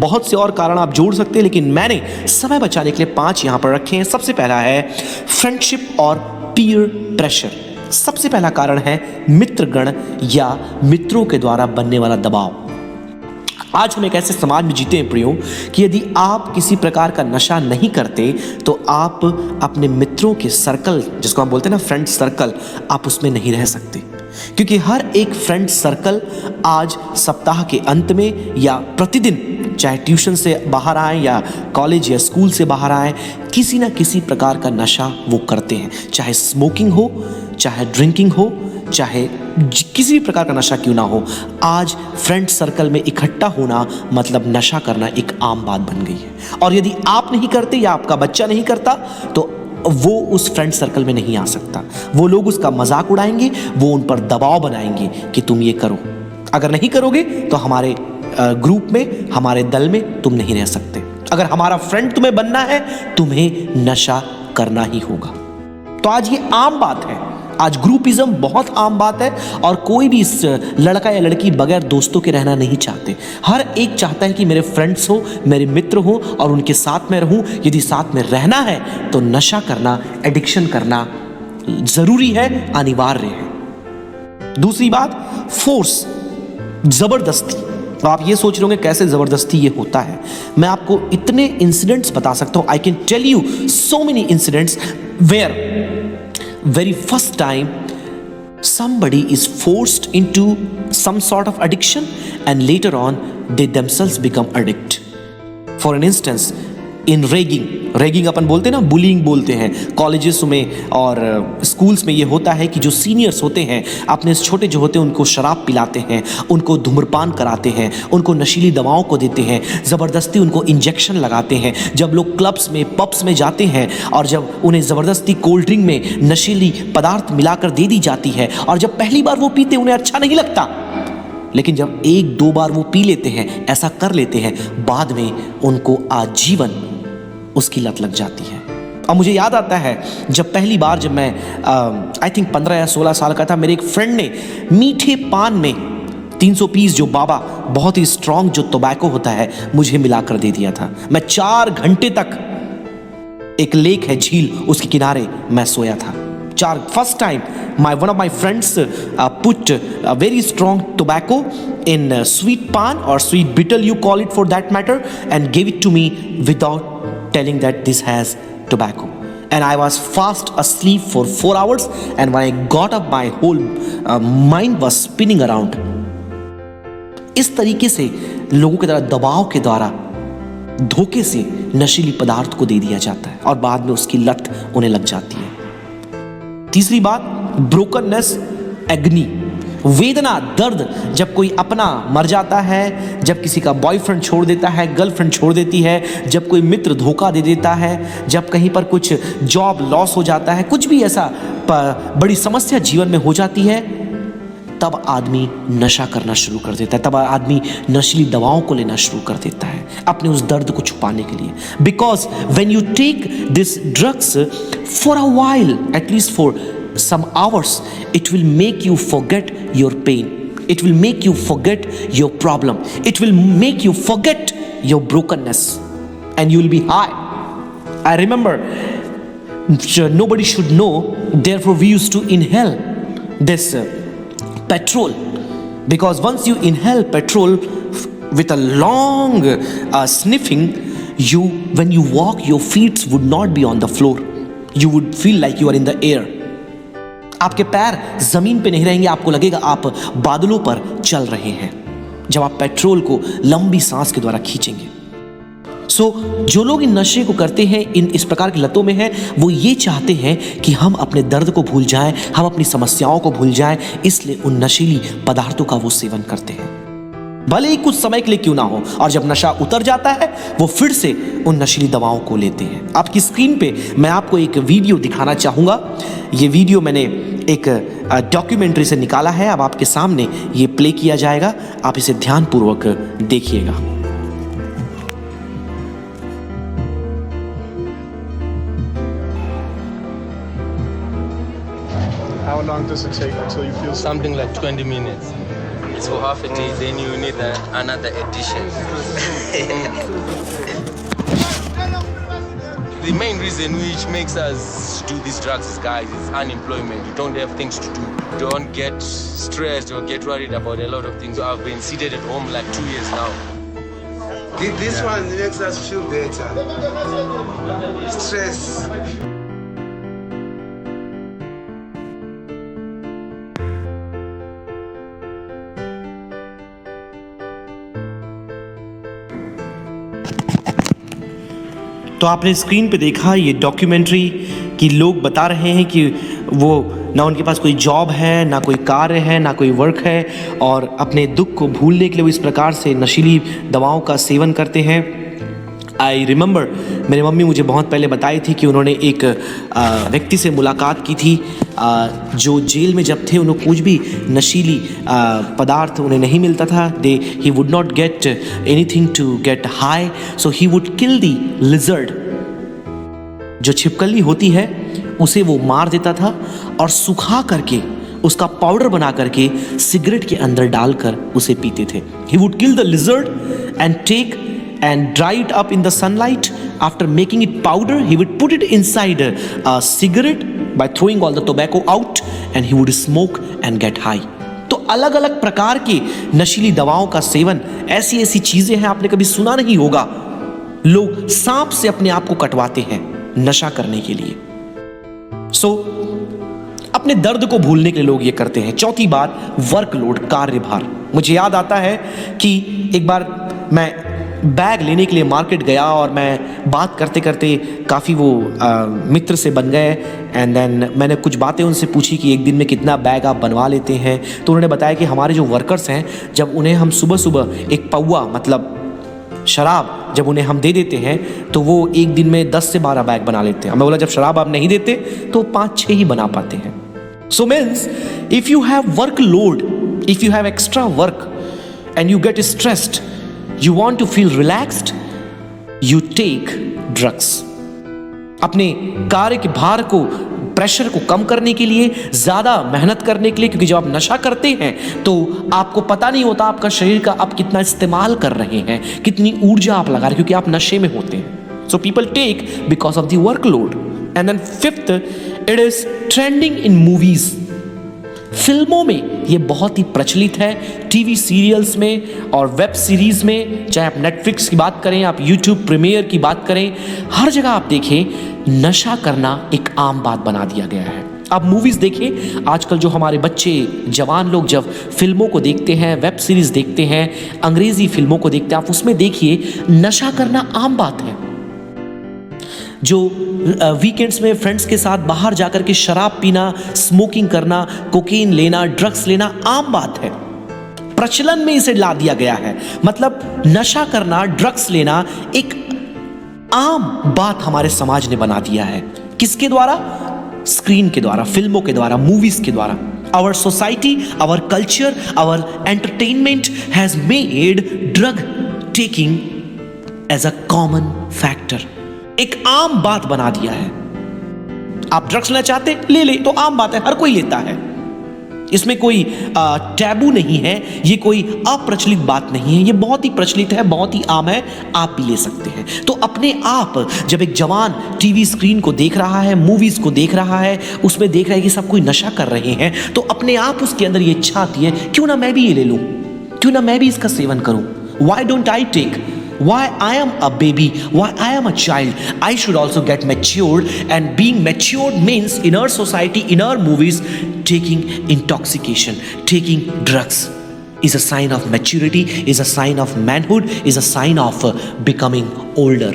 बहुत से और कारण आप जोड़ सकते हैं, लेकिन मैंने समय बचाने के लिए 5 यहाँ पर रखे हैं। सबसे पहला है फ्रेंडशिप और पीयर प्रेशर। सबसे पहला कारण है मित्रगण या मित्रों के द्वारा बनने वाला दबाव। आज हम एक ऐसे समाज में जीते हैं प्रियो कि यदि आप किसी प्रकार का नशा नहीं करते तो आप अपने मित्रों के सर्कल, जिसको हम बोलते हैं ना फ्रेंड सर्कल, आप उसमें नहीं रह सकते, क्योंकि हर एक फ्रेंड सर्कल आज सप्ताह के अंत में या प्रतिदिन, चाहे ट्यूशन से बाहर आए या कॉलेज या स्कूल से बाहर आए, किसी ना किसी प्रकार का नशा वो करते हैं। चाहे स्मोकिंग हो, चाहे ड्रिंकिंग हो, चाहे किसी भी प्रकार का नशा क्यों ना हो, आज फ्रेंड सर्कल में इकट्ठा होना मतलब नशा करना एक आम बात बन गई है। और यदि आप नहीं करते या आपका बच्चा नहीं करता तो वो उस फ्रेंड सर्कल में नहीं आ सकता। वो लोग उसका मजाक उड़ाएंगे, वो उन पर दबाव बनाएंगे कि तुम ये करो, अगर नहीं करोगे तो हमारे ग्रुप में, हमारे दल में तुम नहीं रह सकते। अगर हमारा फ्रेंड तुम्हें बनना है, तुम्हें नशा करना ही होगा। तो आज ये आम बात है, आज ग्रुपिज्म बहुत आम बात है और कोई भी इस लड़का या लड़की बगैर दोस्तों के रहना नहीं चाहते। हर एक चाहता है कि मेरे फ्रेंड्स हो, मेरे मित्र हो और उनके साथ में रहूं। यदि साथ में रहना है तो नशा करना, एडिक्शन करना जरूरी है, अनिवार्य है। दूसरी बात, फोर्स, जबरदस्ती। तो आप ये सोच रहे होंगे कैसे ज़बरदस्ती ये होता है। मैं आपको इतने इंसिडेंट्स बता सकता हूँ, I can tell you so many incidents where very first time somebody is forced into some sort of addiction and later on they themselves become addict. For an instance, in ragging, ragging अपन बोलते हैं ना, bullying बोलते हैं। Colleges में और schools में ये होता है कि जो सीनियर्स होते हैं अपने छोटे जो होते हैं उनको शराब पिलाते हैं, उनको धूम्रपान कराते हैं, उनको नशीली दवाओं को देते हैं, ज़बरदस्ती उनको इंजेक्शन लगाते हैं। जब लोग क्लब्स में पब्स में जाते हैं और जब उन्हें ज़बरदस्ती कोल्ड ड्रिंक में नशीली पदार्थ मिलाकर दे दी जाती है और जब पहली बार वो पीते उन्हें अच्छा नहीं लगता, लेकिन जब एक दो बार वो पी लेते हैं, ऐसा कर लेते हैं, बाद में उनको आजीवन उसकी लत लग जाती है। और मुझे याद आता है जब पहली बार जब मैं आई थिंक 15 या 16 साल का था, मेरे एक फ्रेंड ने मीठे पान में 300 पीस जो बाबा बहुत ही स्ट्रांग जो टोबैको होता है मुझे मिलाकर दे दिया था। मैं 4 घंटे तक, एक लेक है झील, उसके किनारे मैं सोया था। First time one of my friends put a very strong tobacco in sweet pan or sweet betel, you call it for that matter, and gave it to me without telling that this has tobacco. And I was fast asleep for 4 hours, and when I got up my whole mind was spinning around. इस तरीके से लोगों के द्वारा दबाव के द्वारा धोखे से नशीली पदार्थ को दे दिया जाता है और बाद में उसकी लत उन्हें लग जाती है। तीसरी बात, ब्रोकननेस, एग्नी, वेदना, दर्द। जब कोई अपना मर जाता है, जब किसी का बॉयफ्रेंड छोड़ देता है, गर्लफ्रेंड छोड़ देती है, जब कोई मित्र धोखा दे देता है, जब कहीं पर कुछ जॉब लॉस हो जाता है, कुछ भी ऐसा बड़ी समस्या जीवन में हो जाती है, तब आदमी नशा करना शुरू कर देता है, तब आदमी नशीली दवाओं को लेना शुरू कर देता है अपने उस दर्द को छुपाने के लिए। Because when you take this drugs for a while, at least for some hours, it will make you forget your pain, it will make you forget your problem, it will make you forget your brokenness and you will be high. I remember nobody should know, therefore we used to inhale this petrol, because once you inhale petrol with a long sniffing, when you walk, your feet would not be on the floor, you would feel like you are in the air. आपके पैर जमीन पे नहीं रहेंगे, आपको लगेगा आप बादलों पर चल रहे हैं जब आप पेट्रोल को लंबी सांस के द्वारा खींचेंगे। जो लोग इन नशे को करते हैं, इन इस प्रकार की लतों में हैं, वो ये चाहते हैं कि हम अपने दर्द को भूल जाएं, हम अपनी समस्याओं को भूल जाएं, इसलिए उन नशीली पदार्थों का वो सेवन करते हैं, भले ही कुछ समय के लिए क्यों ना हो। और जब नशा उतर जाता है वो फिर से उन नशीली दवाओं को लेते हैं। आपकी स्क्रीन पे मैं आपको एक वीडियो दिखाना चाहूँगा। ये वीडियो मैंने एक डॉक्यूमेंट्री से निकाला है, अब आपके सामने ये प्ले किया जाएगा, आप इसे ध्यानपूर्वक देखिएगा। How long does it take until you feel something like 20 minutes? It's for half a day, then you need another edition. The main reason which makes us do these drugs, guys, is unemployment. You don't have things to do. You don't get stressed or get worried about a lot of things. I've been seated at home like 2 years now. This one makes us feel better. Stress. तो आपने screen पे देखा ये documentary कि लोग बता रहे हैं कि वो ना उनके पास कोई जॉब है, ना कोई कार्य है, ना कोई वर्क है, और अपने दुख को भूलने के लिए वो इस प्रकार से नशीली दवाओं का सेवन करते हैं। आई रिमेंबर मेरी मम्मी मुझे बहुत पहले बताई थी कि उन्होंने एक व्यक्ति से मुलाकात की थी जो जेल में जब थे, उन्हें कुछ भी नशीली पदार्थ उन्हें नहीं मिलता था। He would not get anything to get high, so he would kill the lizard, जो छिपकली होती है उसे वो मार देता था और सुखा करके उसका पाउडर बना करके सिगरेट के अंदर डालकर उसे पीते थे। He would kill the lizard and take and dry it up in the sunlight. After making it powder, he would put it inside a cigarette by throwing all the tobacco out, and he would smoke and get high. तो अलग अलग प्रकार की नशीली दवाओं का seven, ऐसी ऐसी चीजें हैं आपने कभी सुना नहीं होगा। लोग सांप से अपने आप को कटवाते हैं नशा करने के लिए। अपने दर्द को भूलने के लिए लोग ये करते हैं। चौथी बात, वर्कलोड, कार्यभार। मुझे याद आता है कि एक बार मैं बैग लेने के लिए मार्केट गया और मैं बात करते करते काफ़ी वो मित्र से बन गए। एंड देन मैंने कुछ बातें उनसे पूछी कि एक दिन में कितना बैग आप बनवा लेते हैं। तो उन्होंने बताया कि हमारे जो वर्कर्स हैं, जब उन्हें हम सुबह सुबह एक पौवा मतलब शराब जब उन्हें हम दे देते हैं तो वो एक दिन में 10 से 12 बैग बना लेते हैं। मैं बोला जब शराब आप नहीं देते तो 5-6 ही बना पाते हैं। So means if you have work load, if you have extra work and you get stressed, you want to feel relaxed, you take drugs. अपने कार्य के भार को, प्रेशर को कम करने के लिए, ज़्यादा मेहनत करने के लिए, क्योंकि जब आप नशा करते हैं तो आपको पता नहीं होता आपका शरीर का आप कितना इस्तेमाल कर रहे हैं, कितनी ऊर्जा आप लगा रहे हैं, क्योंकि आप नशे में होते हैं। So people take because of the workload. And then fifth, it is trending in movies. फिल्मों में ये बहुत ही प्रचलित है, टीवी सीरियल्स में और वेब सीरीज में, चाहे आप नेटफ्लिक्स की बात करें, आप यूट्यूब प्रीमियर की बात करें, हर जगह आप देखें नशा करना एक आम बात बना दिया गया है। आप मूवीज देखें, आजकल जो हमारे बच्चे जवान लोग जब फिल्मों को देखते हैं, वेब सीरीज देखते हैं, अंग्रेजी फिल्मों को देखते हैं, आप उसमें देखिए नशा करना आम बात है। जो वीकेंड्स में फ्रेंड्स के साथ बाहर जाकर के शराब पीना, स्मोकिंग करना, कोकीन लेना, ड्रग्स लेना आम बात है। प्रचलन में इसे ला दिया गया है। मतलब नशा करना, ड्रग्स लेना एक आम बात हमारे समाज ने बना दिया है। किसके द्वारा? स्क्रीन के द्वारा, फिल्मों के द्वारा, मूवीज के द्वारा। Our society, our culture, our entertainment has made drug taking as a common factor. एक आम बात बना दिया है। आप ड्रग्स लेना चाहते ले ले, तो आम बात है, हर कोई लेता है। इसमें कोई टैबू नहीं है, ये कोई अप्रचलित बात नहीं है, ये बहुत ही प्रचलित है, बहुत ही आम है, आप भी ले सकते हैं। तो अपने आप जब एक जवान टीवी स्क्रीन को देख रहा है, मूवीज को देख रहा है, उसमें देख रहा है कि सब कोई नशा कर रहे हैं, तो अपने आप उसके अंदर ये इच्छा आती है, क्यों ना मैं भी ये ले लूं, क्यों ना मैं भी इसका सेवन करूं। Why don't I take? Why I am a baby? Why I am a child? I should also get matured, and being matured means in our society, in our movies, taking intoxication, taking drugs is a sign of maturity, is a sign of manhood, is a sign of becoming older.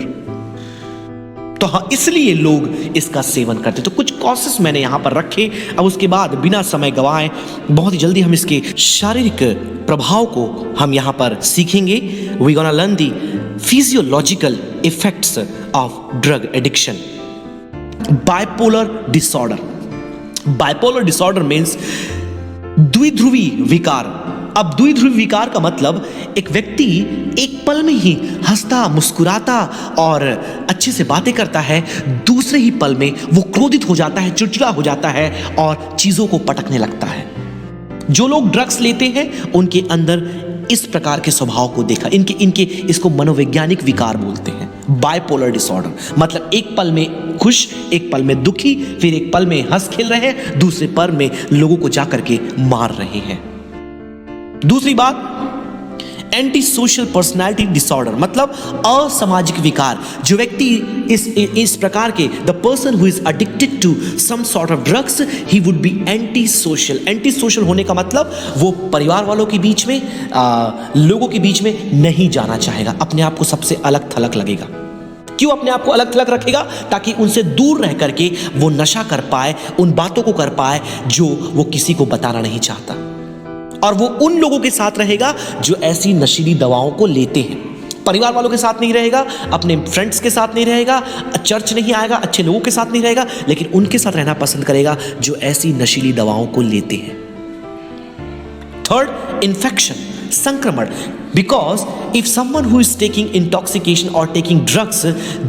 तो हाँ, इसलिए लोग इसका seven करते। तो कुछ causes मैंने यहाँ पर रखे। अब उसके बाद बिना समय गवाए बहुत ही जल्दी हम इसके शारीरिक प्रभाव को हम यहाँ पर सीखेंगे। We gonna learn the physiological effects of drug addiction. Bipolar disorder. Bipolar disorder means द्विध्रुवी विकार। अब द्विध्रुवी विकार का मतलब एक व्यक्ति एक पल में ही हंसता, मुस्कुराता और अच्छे से बातें करता है, दूसरे ही पल में वो क्रोधित हो जाता है, चिड़चिड़ा हो जाता है और चीजों को पटकने लगता है। जो लोग ड्रग्स लेते हैं उनके अंदर इस प्रकार के स्वभाव को देखा। इनके इसको मनोवैज्ञानिक विकार बोलते हैं। बाइपोलर डिसऑर्डर मतलब एक पल में खुश, एक पल में दुखी, फिर एक पल में हंस खेल रहे हैं, दूसरे पल में लोगों को जाकर के मार रहे हैं। दूसरी बात, एंटी सोशल पर्सनैलिटी डिसऑर्डर मतलब असामाजिक विकार। जो व्यक्ति इस प्रकार के, the person who is addicted to some sort of drugs, he would be anti social. Anti social होने का मतलब वो परिवार वालों के बीच में, लोगों के बीच में नहीं जाना चाहेगा, अपने आप को सबसे अलग थलग लगेगा। क्यों अपने आप को अलग थलग रखेगा? ताकि उनसे दूर रह करके वो नशा कर पाए, उन बातों को कर पाए जो वो किसी को बताना नहीं चाहता। और वो उन लोगों के साथ रहेगा जो ऐसी नशीली दवाओं को लेते हैं। परिवार वालों के साथ नहीं रहेगा, अपने फ्रेंड्स के साथ नहीं रहेगा, चर्च नहीं आएगा, अच्छे लोगों के साथ नहीं रहेगा, लेकिन उनके साथ रहना पसंद करेगा जो ऐसी नशीली दवाओं को लेते हैं। थर्ड, इन्फेक्शन, संक्रमण। Because if someone who is taking intoxication or taking drugs,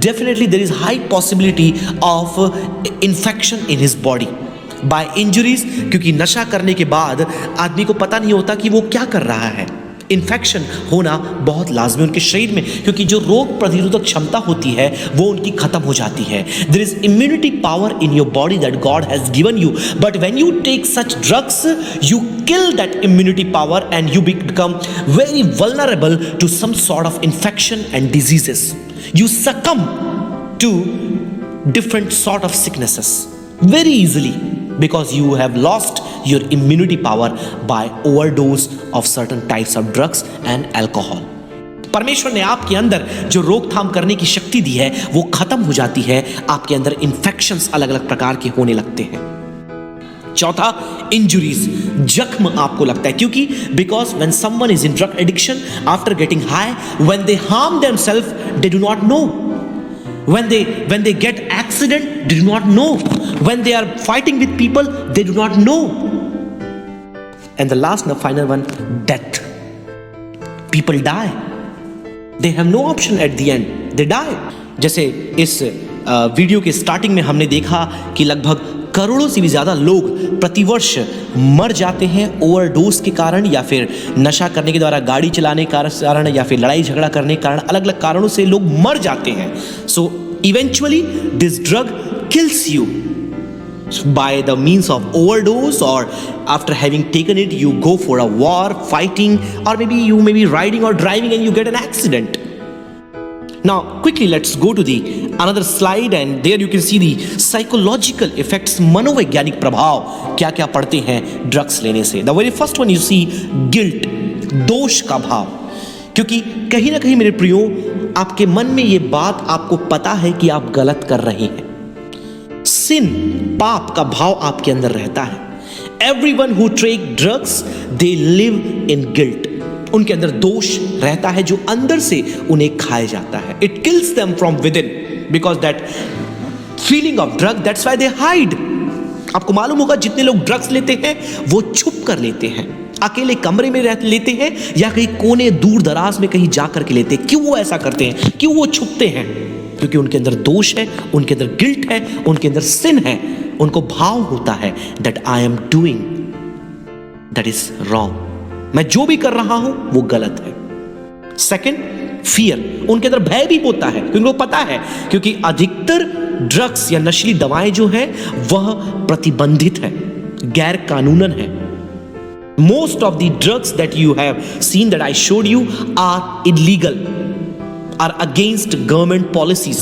definitely there is high possibility of infection in his body. By injuries, क्योंकि नशा करने के बाद आदमी को पता नहीं होता कि वो क्या कर रहा है। इन्फेक्शन होना बहुत लाजमी उनके शरीर में, क्योंकि जो रोग प्रतिरोधक क्षमता होती है वो उनकी खत्म हो जाती है। There is immunity power in your body that God has given you, but when you take such drugs you kill that immunity power and you become very vulnerable to some sort of infection and diseases. You succumb to different sort of sicknesses very easily because you have lost your immunity power by overdose of certain types of drugs and alcohol. परमेश्वर ने आपके अंदर जो रोकथाम करने की शक्ति दी है वो खत्म हो जाती है, आपके अंदर इन्फेक्शंस अलग अलग प्रकार के होने लगते हैं। चौथा, इंजुरीज, जख्म आपको लगता है, क्योंकि because when someone is in drug addiction after getting high, when they harm themselves they do not know, when they get accident they do not know, when they are fighting with people they do not know, and the last and final one, death. People die, they have no option at the end, they die. जैसे इस video के starting में हमने देखा कि लगभग करोड़ों से भी ज्यादा लोग प्रतिवर्ष मर जाते हैं ओवरडोज के कारण, या फिर नशा करने के द्वारा गाड़ी चलाने के कारण, या फिर लड़ाई झगड़ा करने के कारण, अलग अलग कारणों से लोग मर जाते हैं। So eventually this drug kills you by the means of overdose, or after having taken it you go for a war, fighting, or maybe you may be riding or driving and you get an accident. Now quickly let's go to the another slide, and there you can see the psychological effects, मनोवैज्ञानिक प्रभाव क्या क्या पड़ते हैं drugs लेने से। The very first one you see guilt, दोष का भाव, क्योंकि कहीं ना कहीं मेरे प्रियो आपके मन में ये बात आपको पता है कि आप गलत कर रहे हैं। सिन, पाप का भाव आपके अंदर रहता है। Everyone who take drugs they live in guilt, उनके अंदर दोष रहता है जो अंदर से उन्हें खाया जाता है। It kills them from within because that feeling of drug, that's why they hide. आपको मालूम होगा जितने लोग ड्रग्स लेते हैं वो छुप कर लेते हैं, अकेले कमरे में लेते हैं, या कहीं कोने दूर दराज में कहीं जाकर के लेते हैं। क्यों वो ऐसा करते हैं, क्यों वो छुपते हैं? क्योंकि उनके अंदर दोष है, उनके अंदर गिल्ट है, उनके अंदर सिन है, उनको भाव होता है that I am doing that is wrong, मैं जो भी कर रहा हूं वो गलत है। सेकंड, फियर, उनके अंदर भय भी होता है क्योंकि उनको पता है, क्योंकि अधिकतर ड्रग्स या नशीली दवाएं जो है वह प्रतिबंधित है, गैर कानूनन है। Most of the drugs that you have seen that I showed you are illegal, are against government policies,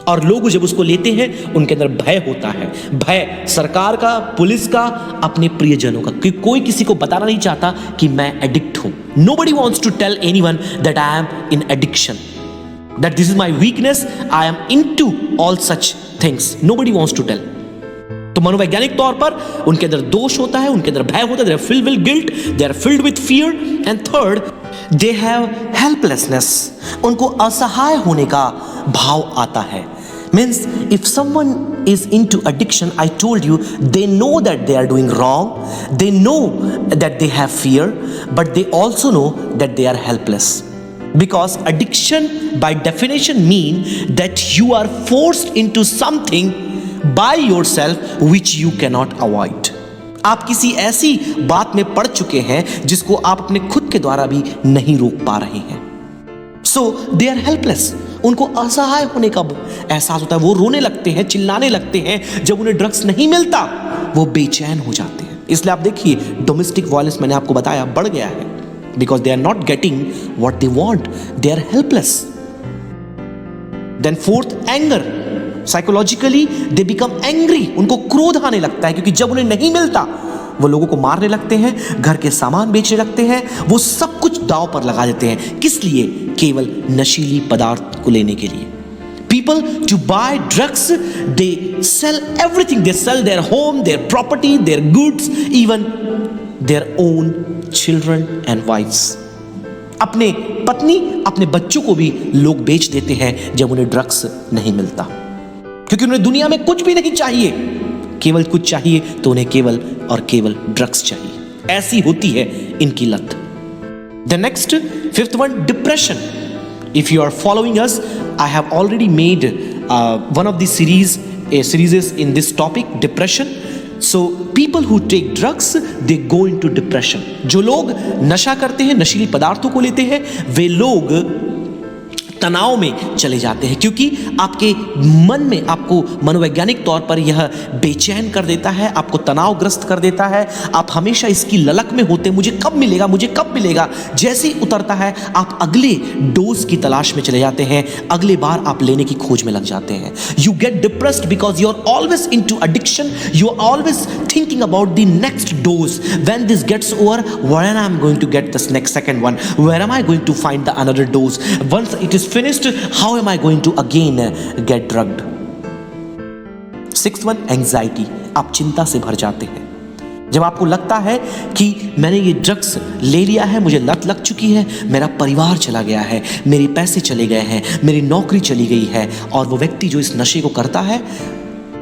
और लोग जब उसको लेते हैं उनके अंदर भय होता है, भय सरकार का, पुलिस का, अपने प्रियजनों का, क्योंकि कोई किसी को बताना नहीं चाहता कि मैं एडिक्ट हूं। Nobody wants to tell anyone that I am in addiction, that this is my weakness, I am into all such things. Nobody wants to tell. तो मनोवैज्ञानिक तौर पर उनके अंदर दोष होता है, उनके अंदर भय होता है, they are filled with guilt, they are filled with fear, and third, they have helplessness, उनको असहाय होने का भाव आता है। Means if someone is into addiction, I told you, they know that they are doing wrong, they know that they have fear, but they also know that they are helpless. Because addiction by definition mean that you are forced into something by yourself which you cannot avoid. आप किसी ऐसी बात में पड़ चुके हैं जिसको आप अपने खुद के द्वारा भी नहीं रोक पा रहे हैं। So they are helpless, उनको असहाय होने का एहसास होता है, वो रोने लगते हैं, चिल्लाने लगते हैं, जब उन्हें ड्रग्स नहीं मिलता वो बेचैन हो जाते हैं। इसलिए आप देखिए डोमेस्टिक वायलेंस, मैंने आपको बताया, बढ़ गया है, because they are not getting what they want, they are helpless. Then fourth, anger, psychologically they become angry, उनको क्रोध आने लगता है, क्योंकि जब उन्हें नहीं मिलता वो लोगों को मारने लगते हैं, घर के सामान बेचने लगते हैं, वो सब कुछ दांव पर लगा देते हैं। किस लिए? केवल नशीली पदार्थ को लेने के लिए। People to buy drugs, they sell everything, they sell their home, their property, their goods, even their own children and wives. अपने पत्नी, अपने बच्चों को भी लोग बेच देते हैं जब उन्हें ड्रग्स नहीं मिलता, क्योंकि उन्हें दुनिया में कुछ भी नहीं चाहिए, केवल कुछ चाहिए तो उन्हें केवल और केवल ड्रग्स चाहिए। ऐसी होती है इनकी लत। The next, fifth one, depression. If you are following us, I have already made one of the series in this topic, depression. So people who take drugs they go into depression. जो लोग नशा करते हैं, नशीली पदार्थों को लेते हैं, वे लोग तनाव में चले जाते हैं, क्योंकि आपके मन में आपको मनोवैज्ञानिक तौर पर यह बेचैन कर देता है, आपको तनावग्रस्त कर देता है। आप हमेशा इसकी ललक में होते, मुझे कब मिलेगा, मुझे कब मिलेगा। जैसे ही उतरता है आप अगले डोज की तलाश में चले जाते हैं, अगले बार आप लेने की खोज में लग जाते हैं। You get depressed because you are always into addiction, you are always thinking about the next dose. When this gets over, when I am going to get this next second one, where am I going to find the another dose? Once it is finished, how am I going to again get drugged? Sixth one, anxiety. आप चिंता से भर जाते हैं जब आपको लगता है कि मैंने ये ड्रग्स ले लिया है, मुझे लत लग चुकी है, मेरा परिवार चला गया है, मेरे पैसे चले गए हैं, मेरी नौकरी चली गई है। और वो व्यक्ति जो इस नशे को करता है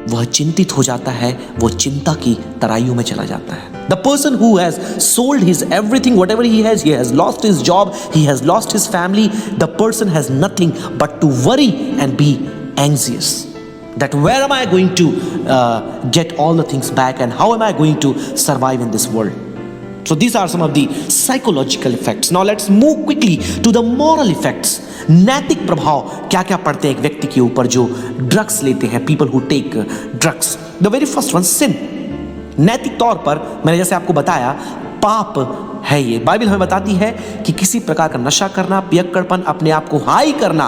वह चिंतित हो जाता है, वो चिंता की तराइयों में चला जाता है। The person who has sold his everything, whatever he has lost his job, he has lost his family, the person has nothing but to worry and be anxious. That where am I going to get all the things back and how am I going to survive in this world? So these are some of the psychological effects. Now let's move quickly to the moral effects. नैतिक प्रभाव क्या क्या पड़ते हैं एक व्यक्ति के ऊपर जो ड्रग्स लेते हैं, people who take drugs. The very first one, sin. नैतिक तौर पर मैंने जैसे आपको बताया पाप है ये। बाइबल हमें बताती है कि किसी प्रकार का नशा करना, पियक्कड़पन, अपने आप को हाई करना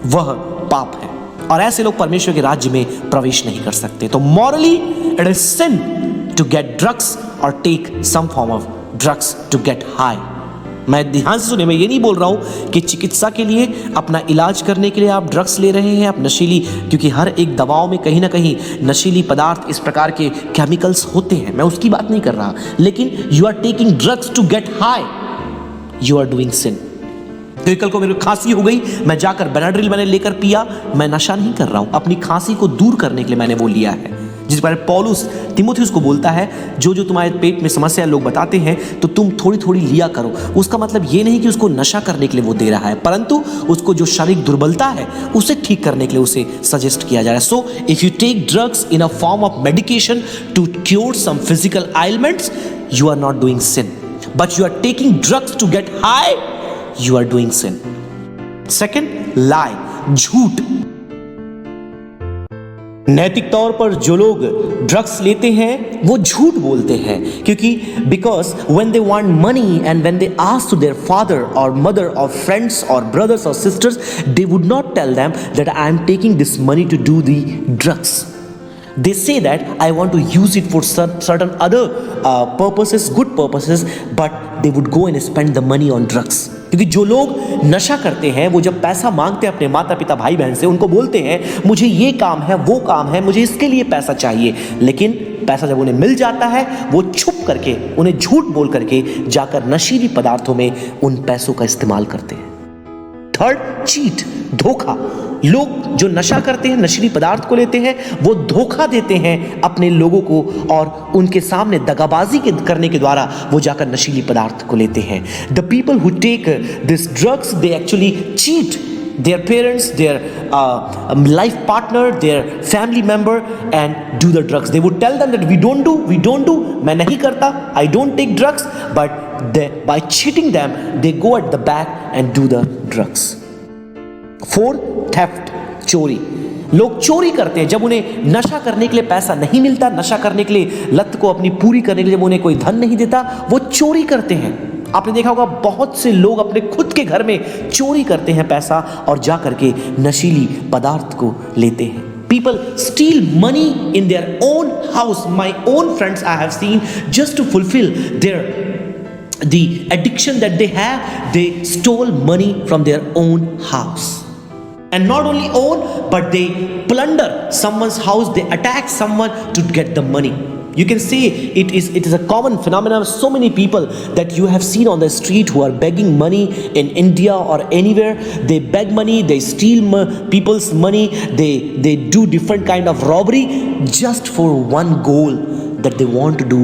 वह पाप है और ऐसे लोग परमेश्वर के राज्य में प्रवेश नहीं कर सकते। तो morally it is sin to get drugs और take some form of drugs to get high. मैं ध्यान से सुने, मैं ये नहीं बोल रहा हूं कि चिकित्सा के लिए, अपना इलाज करने के लिए आप ड्रग्स ले रहे हैं, आप नशीली, क्योंकि हर एक दवाओं में कहीं ना कहीं नशीली पदार्थ, इस प्रकार के केमिकल्स होते हैं, मैं उसकी बात नहीं कर रहा। लेकिन you are taking drugs to get high, you are doing sin. तो कल को मेरे खांसी हो गई, मैं जाकर बेनाड्रिल मैंने लेकर पिया, मैं नशा नहीं कर रहा हूं, अपनी खांसी को दूर करने के लिए मैंने वो लिया है। जिस बारे पौलुस तीमुथियुस को बोलता है, जो जो तुम्हारे पेट में समस्या लोग बताते हैं तो तुम थोड़ी थोड़ी लिया करो। उसका मतलब ये नहीं कि उसको नशा करने के लिए वो दे रहा है, परंतु उसको जो शारीरिक दुर्बलता है उसे ठीक करने के लिए उसे सजेस्ट किया जा रहा है। So if you take drugs in a form of medication to cure some physical ailments, you are not doing sin. But you are taking drugs to get high, you are doing sin. Second, lie, झूठ। नैतिक तौर पर जो लोग drugs लेते हैं वो झूठ बोलते हैं, क्योंकि because when they want money and when they ask to their father और मदर और फ्रेंड्स और ब्रदर्स और sisters, they would not tell them that I am taking this money to do the drugs. They say that I want to use it for certain other purposes, good purposes, but they would go and spend the money on drugs. क्योंकि जो लोग नशा करते हैं वो जब पैसा मांगते हैं अपने माता पिता भाई बहन से, उनको बोलते हैं मुझे ये काम है, वो काम है, मुझे इसके लिए पैसा चाहिए, लेकिन पैसा जब उन्हें मिल जाता है वो छुप करके, उन्हें झूठ बोल करके जाकर नशीली पदार्थों में उन पैसों का इस्तेमाल करते हैं. थर्ड, चीट, धोखा. लोग जो नशा करते हैं, नशीली पदार्थ को लेते हैं, वो धोखा देते हैं अपने लोगों को और उनके सामने दगाबाजी करने के द्वारा वो जाकर नशीली पदार्थ को लेते हैं. The people who take this drugs, they actually cheat their parents, their life partner, their family member and do the drugs. They would tell them that we don't do, मैं नहीं करता, I don't take drugs, but by cheating them, they go at the back and do the drugs. Fourth, theft, चोरी. लोग चोरी करते हैं जब उन्हें नशा करने के लिए पैसा नहीं मिलता, नशा करने के लिए, लत को अपनी पूरी करने के लिए जब उन्हें कोई धन नहीं देता, वो चोरी करते हैं. आपने देखा होगा बहुत से लोग अपने खुद के घर में चोरी करते हैं पैसा और जा करके नशीली पदार्थ को लेते हैं. People steal money in their own house. My own friends I have seen, just to fulfill the addiction that they have, they stole money from their own house. And not only own, but they plunder someone's house, they attack someone to get the money. You can say it is a common phenomenon. So many people that you have seen on the street who are begging money in India or anywhere. They beg money, they steal people's money, they do different kind of robbery just for one goal, that they want to do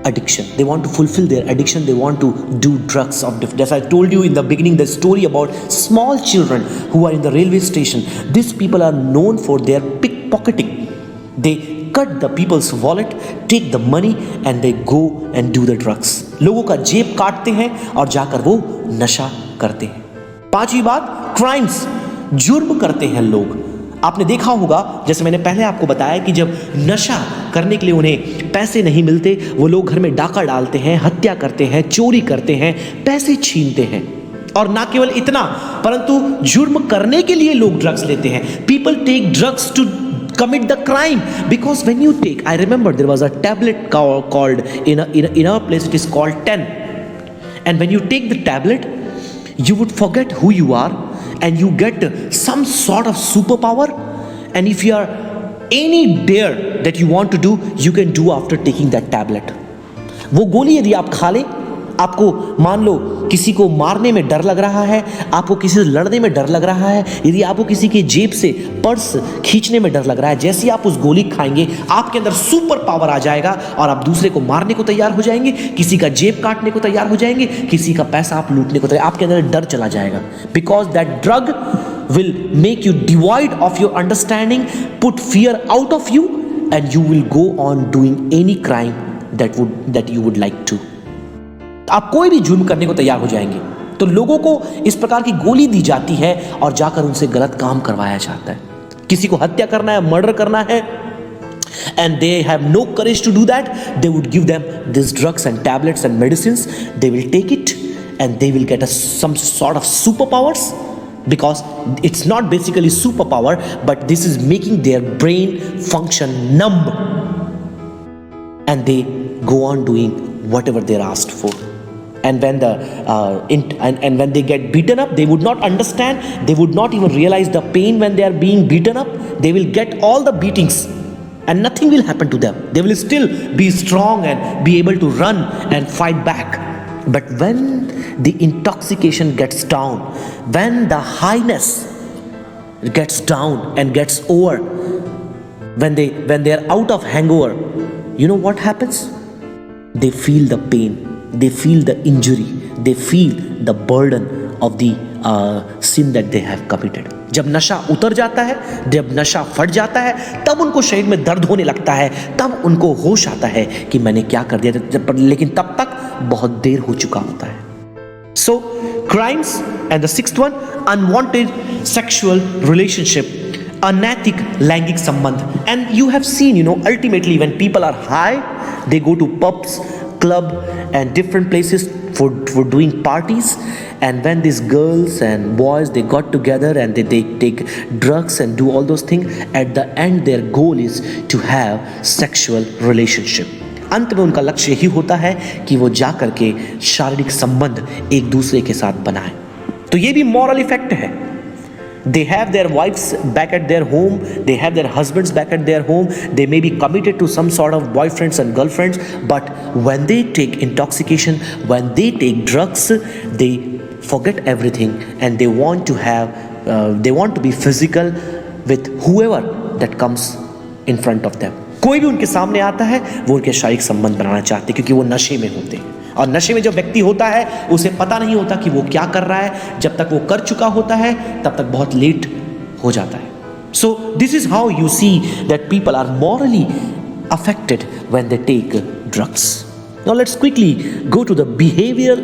addiction. They want to fulfill their addiction. They want to do drugs of different. As I told you in the beginning, the story about small children who are in the railway station. These people are known for their pickpocketing. They cut the people's wallet, take the money and they go and do the drugs. लोगों का जेब काटते हैं और जाकर वो नशा करते हैं. पांचवी बात, क्राइम्स, जुर्म करते हैं लोग। आपने देखा होगा, जैसे मैंने पहले आपको बताया कि जब नशा करने के लिए उन्हें पैसे नहीं मिलते, वो लोग घर में डाका डालते हैं, हत्या करते हैं, चोरी करते हैं, पैसे छीनते हैं। और ना केवल इतना, परंतु जुर्म करने के लिए लोग ड्रग्स लेते हैं। People take drugs to commit the crime, because when you take, I remember there was a tablet called in our place it is called 10, and when you take the tablet you would forget who you are and you get some sort of superpower, and if you are any dare that you want to do, you can do after taking that tablet. वो गोली यदि आप खा लें, आपको मान लो किसी को मारने में डर लग रहा है, आपको किसी से लड़ने में डर लग रहा है, यदि आपको किसी की जेब से पर्स खींचने में डर लग रहा है, जैसे ही आप उस गोली खाएंगे आपके अंदर सुपर पावर आ जाएगा और आप दूसरे को मारने को तैयार हो जाएंगे, किसी का जेब काटने को तैयार हो जाएंगे, किसी का पैसा आप लूटने को तैयार, आपके अंदर डर चला जाएगा। Because that drug will make you devoid of your understanding, put fear out of you, and you will go on doing any crime that you would like to. आप कोई भी जुर्म करने को तैयार हो जाएंगे। तो लोगों को इस प्रकार की गोली दी जाती है और जाकर उनसे गलत काम करवाया जाता है। किसी को हत्या करना है, मर्डर करना है, and they have no courage to do that, they would give them these drugs and tablets and medicines. They will take it and they will get some sort of superpowers, because it's not basically superpower, but this is making their brain function numb, and they go on doing whatever they're asked for. And when and when they get beaten up, they would not understand, they would not even realize the pain when they are being beaten up. They will get all the beatings and nothing will happen to them. They will still be strong and be able to run and fight back. But when the intoxication gets down, when the highness gets down and gets over, when they are out of hangover, you know what happens? They feel the pain, they feel the injury, they feel the burden of the sin that they have committed. जब नशा उतर जाता है, जब नशा फट जाता है, तब उनको शरीर में दर्द होने लगता है, तब उनको होश आता है कि मैंने क्या कर दिया, लेकिन तब तक बहुत देर हो चुका होता है। So crimes, and the sixth one, unwanted sexual relationship, अनैतिक लैंगिक संबंध। And you have seen, ultimately when people are high, they go to pubs, club and different places for doing parties, and when these girls and boys, they got together and they take drugs and do all those things, at the end their goal is to have sexual relationship. अंत में उनका लक्ष्य यही होता है कि वो जा करके शारीरिक संबंध एक दूसरे के साथ बनाए। तो ये भी मॉरल इफेक्ट है। They have their wives back at their home, they have their husbands back at their home, they may be committed to some sort of boyfriends and girlfriends, but when they take intoxication, when they take drugs, they forget everything and they want to be physical with whoever that comes in front of them. कोई भी उनके सामने आता है, वो उनके शारीरिक संबंध बनाना चाहते हैं, क्योंकि वो नशे में होते हैं। और नशे में जो व्यक्ति होता है उसे पता नहीं होता कि वो क्या कर रहा है। जब तक वो कर चुका होता है तब तक बहुत लेट हो जाता है। So this is how you see that people are morally affected when they take drugs. Now let's quickly go to the behaviour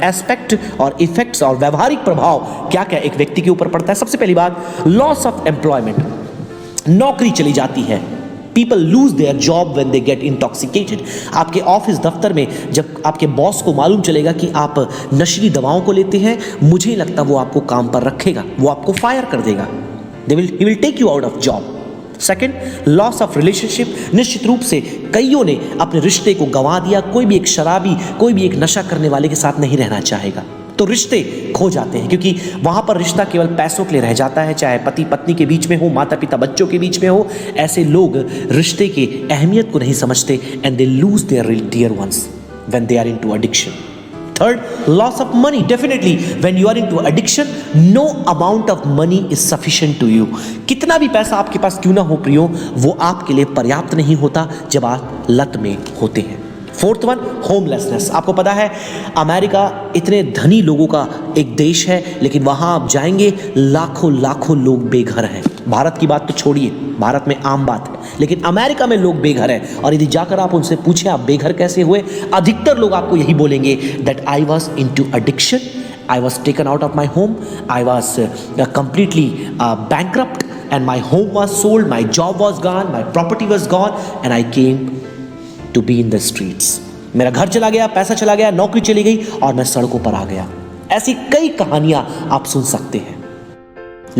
aspect और इफेक्ट्स और व्यवहारिक प्रभाव क्या क्या एक व्यक्ति के ऊपर पड़ता है। सबसे पहली बात, लॉस ऑफ एम्प्लॉयमेंट, नौकरी चली जाती है। People lose their job when they get intoxicated. आपके ऑफिस दफ्तर में जब आपके बॉस को मालूम चलेगा कि आप नशीली दवाओं को लेते हैं, मुझे नहीं लगता वो आपको काम पर रखेगा, वो आपको फायर कर देगा। He will take you out of job. Second, loss of relationship. निश्चित रूप से कईयों ने अपने रिश्ते को गंवा दिया। कोई भी एक शराबी, कोई भी एक नशा करने वाले के साथ नहीं रहना चाहेगा, तो रिश्ते खो जाते हैं, क्योंकि वहाँ पर रिश्ता केवल पैसों के लिए रह जाता है, चाहे पति पत्नी के बीच में हो, माता पिता बच्चों के बीच में हो। ऐसे लोग रिश्ते की अहमियत को नहीं समझते, and they lose their dear ones when they are into addiction. Third, loss of money. Definitely when you are into addiction, no amount of money is sufficient to you. कितना भी पैसा आपके पास क्यों ना हो प्रियो, वो आपके लिए पर्याप्त नहीं होता जब आप लत में होते हैं। Fourth one, homelessness. आपको पता है अमेरिका इतने धनी लोगों का एक देश है, लेकिन वहाँ आप जाएंगे लाखों लाखों लोग बेघर हैं। भारत की बात तो छोड़िए, भारत में आम बात है, लेकिन अमेरिका में लोग बेघर हैं। और यदि जाकर आप उनसे पूछें आप बेघर कैसे हुए, अधिकतर लोग आपको यही बोलेंगे that I was into addiction I was taken out of my home. I was completely bankrupt, and my home was sold, my job was gone, my property was gone, and I came to be in the streets. मेरा घर चला गया, पैसा चला गया, नौकरी चली गई और मैं सड़कों पर आ गया। ऐसी कई कहानियां आप सुन सकते हैं।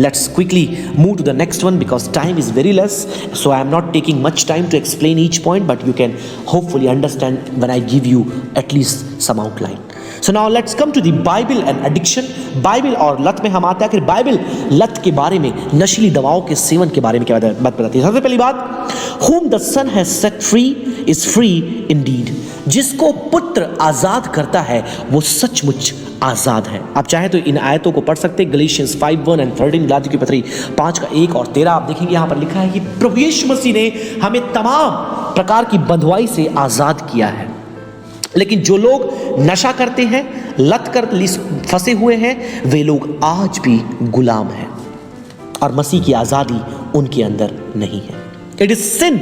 Let's quickly move to the next one because time is very less, so I am not taking much time to explain each point, but you can hopefully understand when I give you at least some outline. So now let's come to the Bible and addiction. Bible और लत में हम आते हैं। आखिर Bible लत के बारे में, नशीली दवाओं के सेवन के बारे में क्या बात बताती है? सबसे पहली बात, whom the son has set free is free indeed. जिसको पुत्र आजाद करता है वो सचमुच आजाद है। आप चाहे तो इन आयतों को पढ़ सकते हैं, गलीशियंस 5:1 and 13, गलातियों की पत्री 5:1 और 13। आप देखेंगे यहाँ पर लिखा है कि प्रभु यीशु मसीह ने हमें तमाम प्रकार की बंधुआई से आजाद किया है। लेकिन जो लोग नशा करते हैं, लत कर फंसे हुए हैं, वे लोग आज भी गुलाम हैं और मसीह की आजादी उनके अंदर नहीं है। It is sin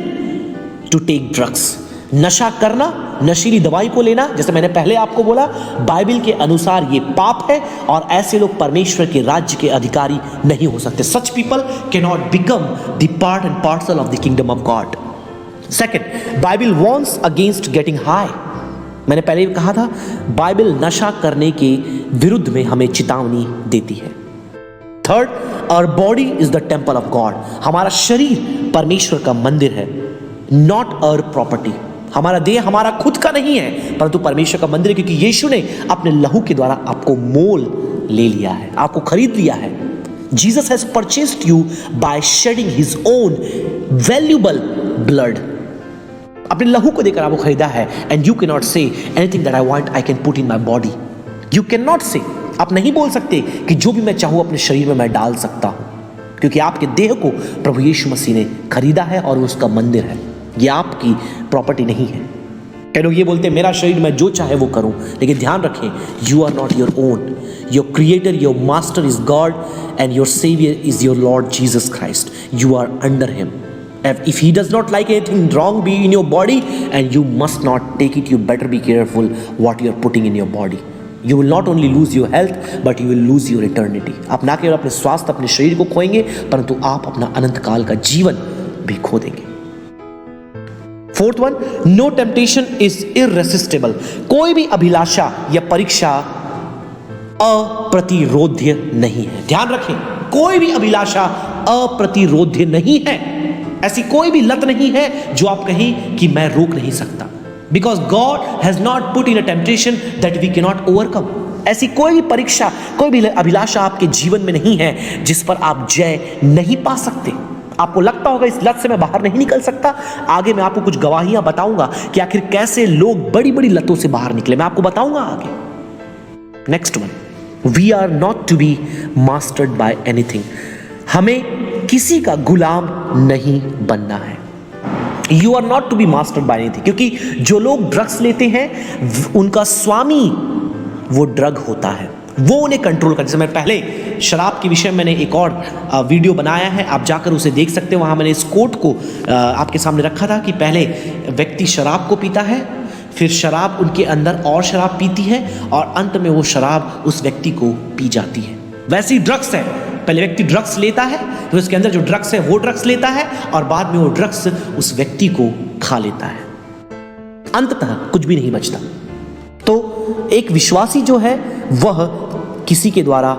to take drugs. नशा करना, नशीली दवाई को लेना, जैसे मैंने पहले आपको बोला, बाइबल के अनुसार ये पाप है और ऐसे लोग परमेश्वर के राज्य के अधिकारी नहीं हो सकते। Such people can not become the part and parcel of the kingdom of God. Second, Bible warns against getting high. मैंने पहले भी कहा था, बाइबल नशा करने के विरुद्ध में हमें चेतावनी देती है। Third, our body is the temple of God. हमारा शरीर परमेश्वर का मंदिर है, नॉट आवर प्रॉपर्टी। हमारा देह हमारा खुद का नहीं है, परंतु परमेश्वर का मंदिर है, क्योंकि यीशु ने अपने लहू के द्वारा आपको मोल ले लिया है, आपको खरीद लिया है। Jesus has purchased you by shedding his own valuable blood. अपने लहू को देकर आपको खरीदा है। And you can not say anything that I want I can put in my body. You can not say, आप नहीं बोल सकते कि जो भी मैं चाहूं अपने शरीर में मैं डाल सकता हूं, क्योंकि आपके देह को प्रभु यीशु मसीह ने खरीदा है और वो उसका मंदिर है। ये आपकी प्रॉपर्टी नहीं है। कई लोग ये बोलते हैं मेरा शरीर मैं जो चाहे वो करूं, लेकिन ध्यान रखें, you are not your own. Your creator, your master is God and your saviour is your Lord Jesus Christ. You are under him. If he does not like anything wrong be in your body, and you must not take it, you better be careful what you are putting in your body. You will not only lose your health, but you will lose your eternity. आप ना केवल अपने स्वास्थ्य, अपने शरीर को खोएंगे, परंतु आप अपना अनंत काल का जीवन भी खो देंगे। Fourth one, no temptation is irresistible. कोई भी अभिलाषा या परीक्षा अप्रतिरोध्य नहीं है। ध्यान रखें, कोई भी अभिलाषा अप्रतिरोध्य नहीं है। ऐसी कोई भी लत नहीं है जो आप कहें कि मैं रोक नहीं सकता, because God has not put in a temptation that we can not overcome. ऐसी कोई भी परीक्षा, कोई भी अभिलाषा आपके जीवन में नहीं है जिस पर आप जय नहीं पा सकते। आपको लगता होगा इस लत से मैं बाहर नहीं निकल सकता। आगे मैं आपको कुछ गवाहियां बताऊंगा कि आखिर कैसे लोग बड़ी बड़ी लतों से बाहर निकले, मैं आपको बताऊंगा आगे। Next one, we are not to be mastered by anything. हमें किसी का गुलाम नहीं बनना है। You are not to be mastered by anything, क्योंकि जो लोग ड्रग्स लेते हैं उनका स्वामी वो ड्रग होता है, वो उन्हें कंट्रोल करता है। जैसे मैं पहले शराब के विषय में मैंने एक और वीडियो बनाया है, आप जाकर उसे देख सकते हो। वहाँ मैंने इस कोट को आपके सामने रखा था कि पहले व्यक्ति शराब को पीता है, फिर शराब उनके अंदर और शराब पीती है और अंत में वो शराब उस व्यक्ति को पी जाती है। वैसे ही ड्रग्स है, पहले व्यक्ति ड्रग्स लेता है, फिर उसके अंदर जो ड्रग्स है वो ड्रग्स लेता है और बाद में वो ड्रग्स उस व्यक्ति को खा लेता है। अंततः कुछ भी नहीं बचता। तो एक विश्वासी जो है वह किसी के द्वारा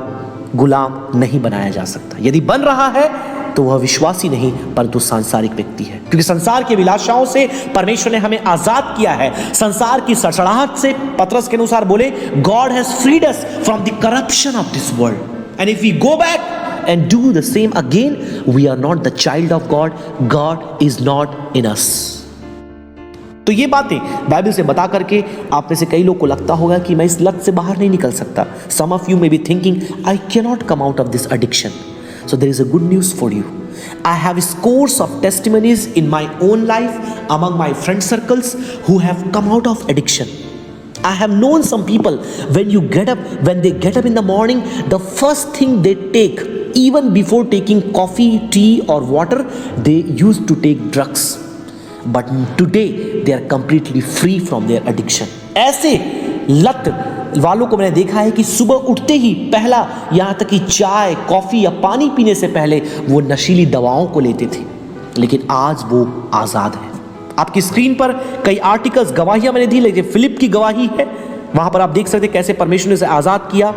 गुलाम नहीं बनाया जा सकता। यदि बन रहा है तो वह विश्वासी नहीं परंतु सांसारिक व्यक्ति है, क्योंकि संसार की अभिलाषाओं से परमेश्वर ने हमें आजाद किया है। संसार की सड़सड़ाहट से पतरस के अनुसार बोले, God has freed us from the corruption of this world and if we go back and do the same again, we are not the child of God. God is not in us. तो ये बातें Bible से बता करके आप में से कई लोग को लगता होगा कि मैं इस लत से बाहर नहीं निकल सकता। Some of you may be thinking, I cannot come out of this addiction. So there is a good news for you. I have scores of testimonies in my own life among my friend circles who have come out of addiction. I have known some people when they get up in the morning, the first thing they take, even before taking coffee, tea or water, they used to take drugs. But today they are completely free from their addiction. ऐसे लत वालों को मैंने देखा है कि सुबह उठते ही पहला, यहाँ तक कि चाय, कॉफ़ी या पानी पीने से पहले वो नशीली दवाओं को लेते थे, लेकिन आज वो आज़ाद है। आपकी स्क्रीन पर कई आर्टिकल्स, गवाहियां मैंने दी, लेकिन फिलिप की गवाही है, वहां पर आप देख सकते हैं कैसे परमेश्वर ने उसे आज़ाद किया।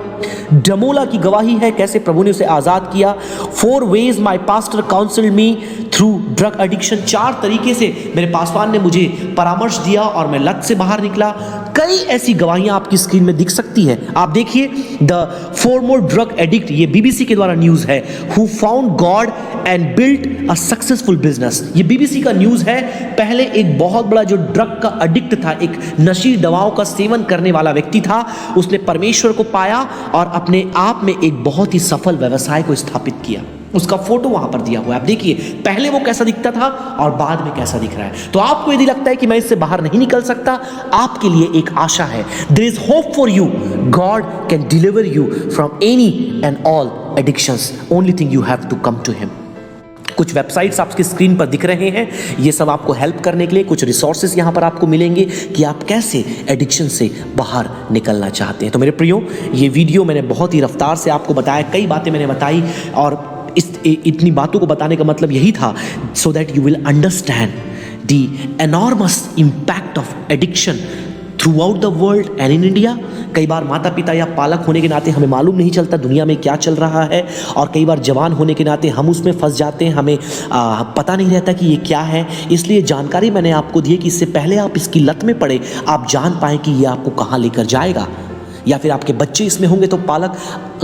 डमोला की गवाही है कैसे प्रभु ने उसे आज़ाद किया। 4 ways my pastor counselled me through drug addiction, 4 तरीके से मेरे पासवान ने मुझे परामर्श दिया और मैं लत से बाहर निकला। कई ऐसी गवाहियां आपकी स्क्रीन में दिख सकती है। आप देखिए, द फोरमोर ड्रग एडिक्ट, ये बीबीसी के द्वारा न्यूज़ है, who found God and built a successful business. ये बीबीसी का न्यूज़ है। पहले एक बहुत बड़ा जो ड्रग का एडिक्ट था, एक नशीली दवाओं का सेवन करने वाला व्यक्ति था, उसने परमेश्वर को पाया और अपने आप में एक बहुत ही सफल व्यवसाय को स्थापित किया। उसका फोटो वहां पर दिया हुआ है, आप देखिए पहले वो कैसा दिखता था और बाद में कैसा दिख रहा है। तो आपको यदि लगता है कि मैं इससे बाहर नहीं निकल सकता, आपके लिए एक आशा है। There is hope for you, God can deliver you from any and all addictions, only thing you have to come to him. कुछ वेबसाइट्स आपकी स्क्रीन पर दिख रहे हैं, ये सब आपको हेल्प करने के लिए कुछ रिसोर्सेज यहाँ पर आपको मिलेंगे कि आप कैसे एडिक्शन से बाहर निकलना चाहते हैं। तो मेरे प्रियो, ये वीडियो मैंने बहुत ही रफ्तार से आपको बताया, कई बातें मैंने बताई और इतनी बातों को बताने का मतलब यही था, so that you will understand the enormous impact of addiction through out the world and in India. कई बार माता पिता या पालक होने के नाते हमें मालूम नहीं चलता दुनिया में क्या चल रहा है, और कई बार जवान होने के नाते हम उसमें फंस जाते हैं, हमें पता नहीं रहता कि ये क्या है। इसलिए जानकारी मैंने आपको दी है कि इससे पहले आप इसकी लत में पड़े, आप जान पाएँ कि ये आपको कहाँ लेकर जाएगा। या फिर आपके बच्चे इसमें होंगे तो पालक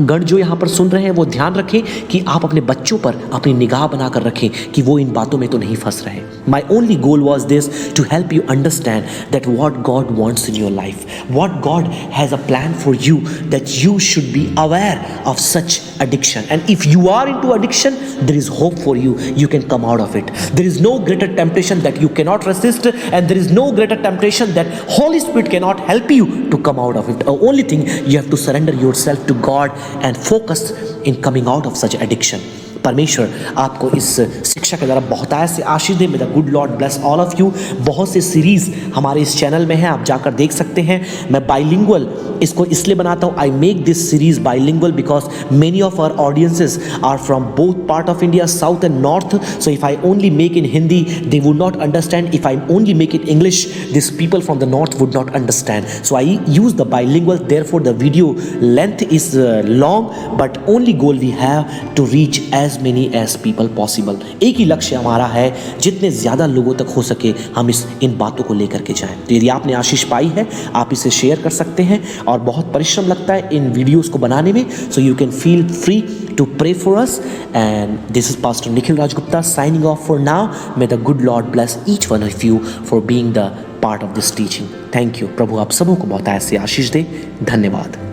गण जो यहाँ पर सुन रहे हैं वो ध्यान रखें कि आप अपने बच्चों पर अपनी निगाह बनाकर रखें कि वो इन बातों में तो नहीं फंस रहे। My only goal was this, to help you understand that what God wants in your life, what God has a plan for you, that you should be aware of such addiction. And if you are into addiction, there is hope for you. You can come out of it. There is no greater temptation that you cannot resist, and there is no greater temptation that Holy Spirit cannot help you to come out of it. The only thing, you have to surrender yourself to God and focus in coming out of such addiction. परमेश्वर आपको इस शिक्षा के द्वारा बहुतायत से आशीष दे। May the good lord bless all of you. बहुत से सीरीज़ हमारे इस चैनल में हैं, आप जाकर देख सकते हैं। मैं बाइलिंगुअल इसको इसलिए बनाता हूँ, I make this series bilingual because many of our audiences are from both part of India, south and north. So if I only make in Hindi, they would not understand. If I only make in English, this people from the north would not understand. So I use the bilingual, therefore the video length is long, but only goal we have to reach as many as people possible. एक ही लक्ष्य हमारा है, जितने ज़्यादा लोगों तक हो सके हम इन बातों को लेकर के जाएं. तो यदि आपने आशीष पाई है, आप इसे शेयर कर सकते हैं. और बहुत परिश्रम लगता है इन वीडियोस को बनाने में, so you can feel free to pray for us. And this is pastor Nikhil Rajgupta signing off for now. May the good Lord bless each one of you for being the part of this teaching. Thank you. प्रभु आप सबों को बहुत ऐसे आशीष दे. धन्यवाद.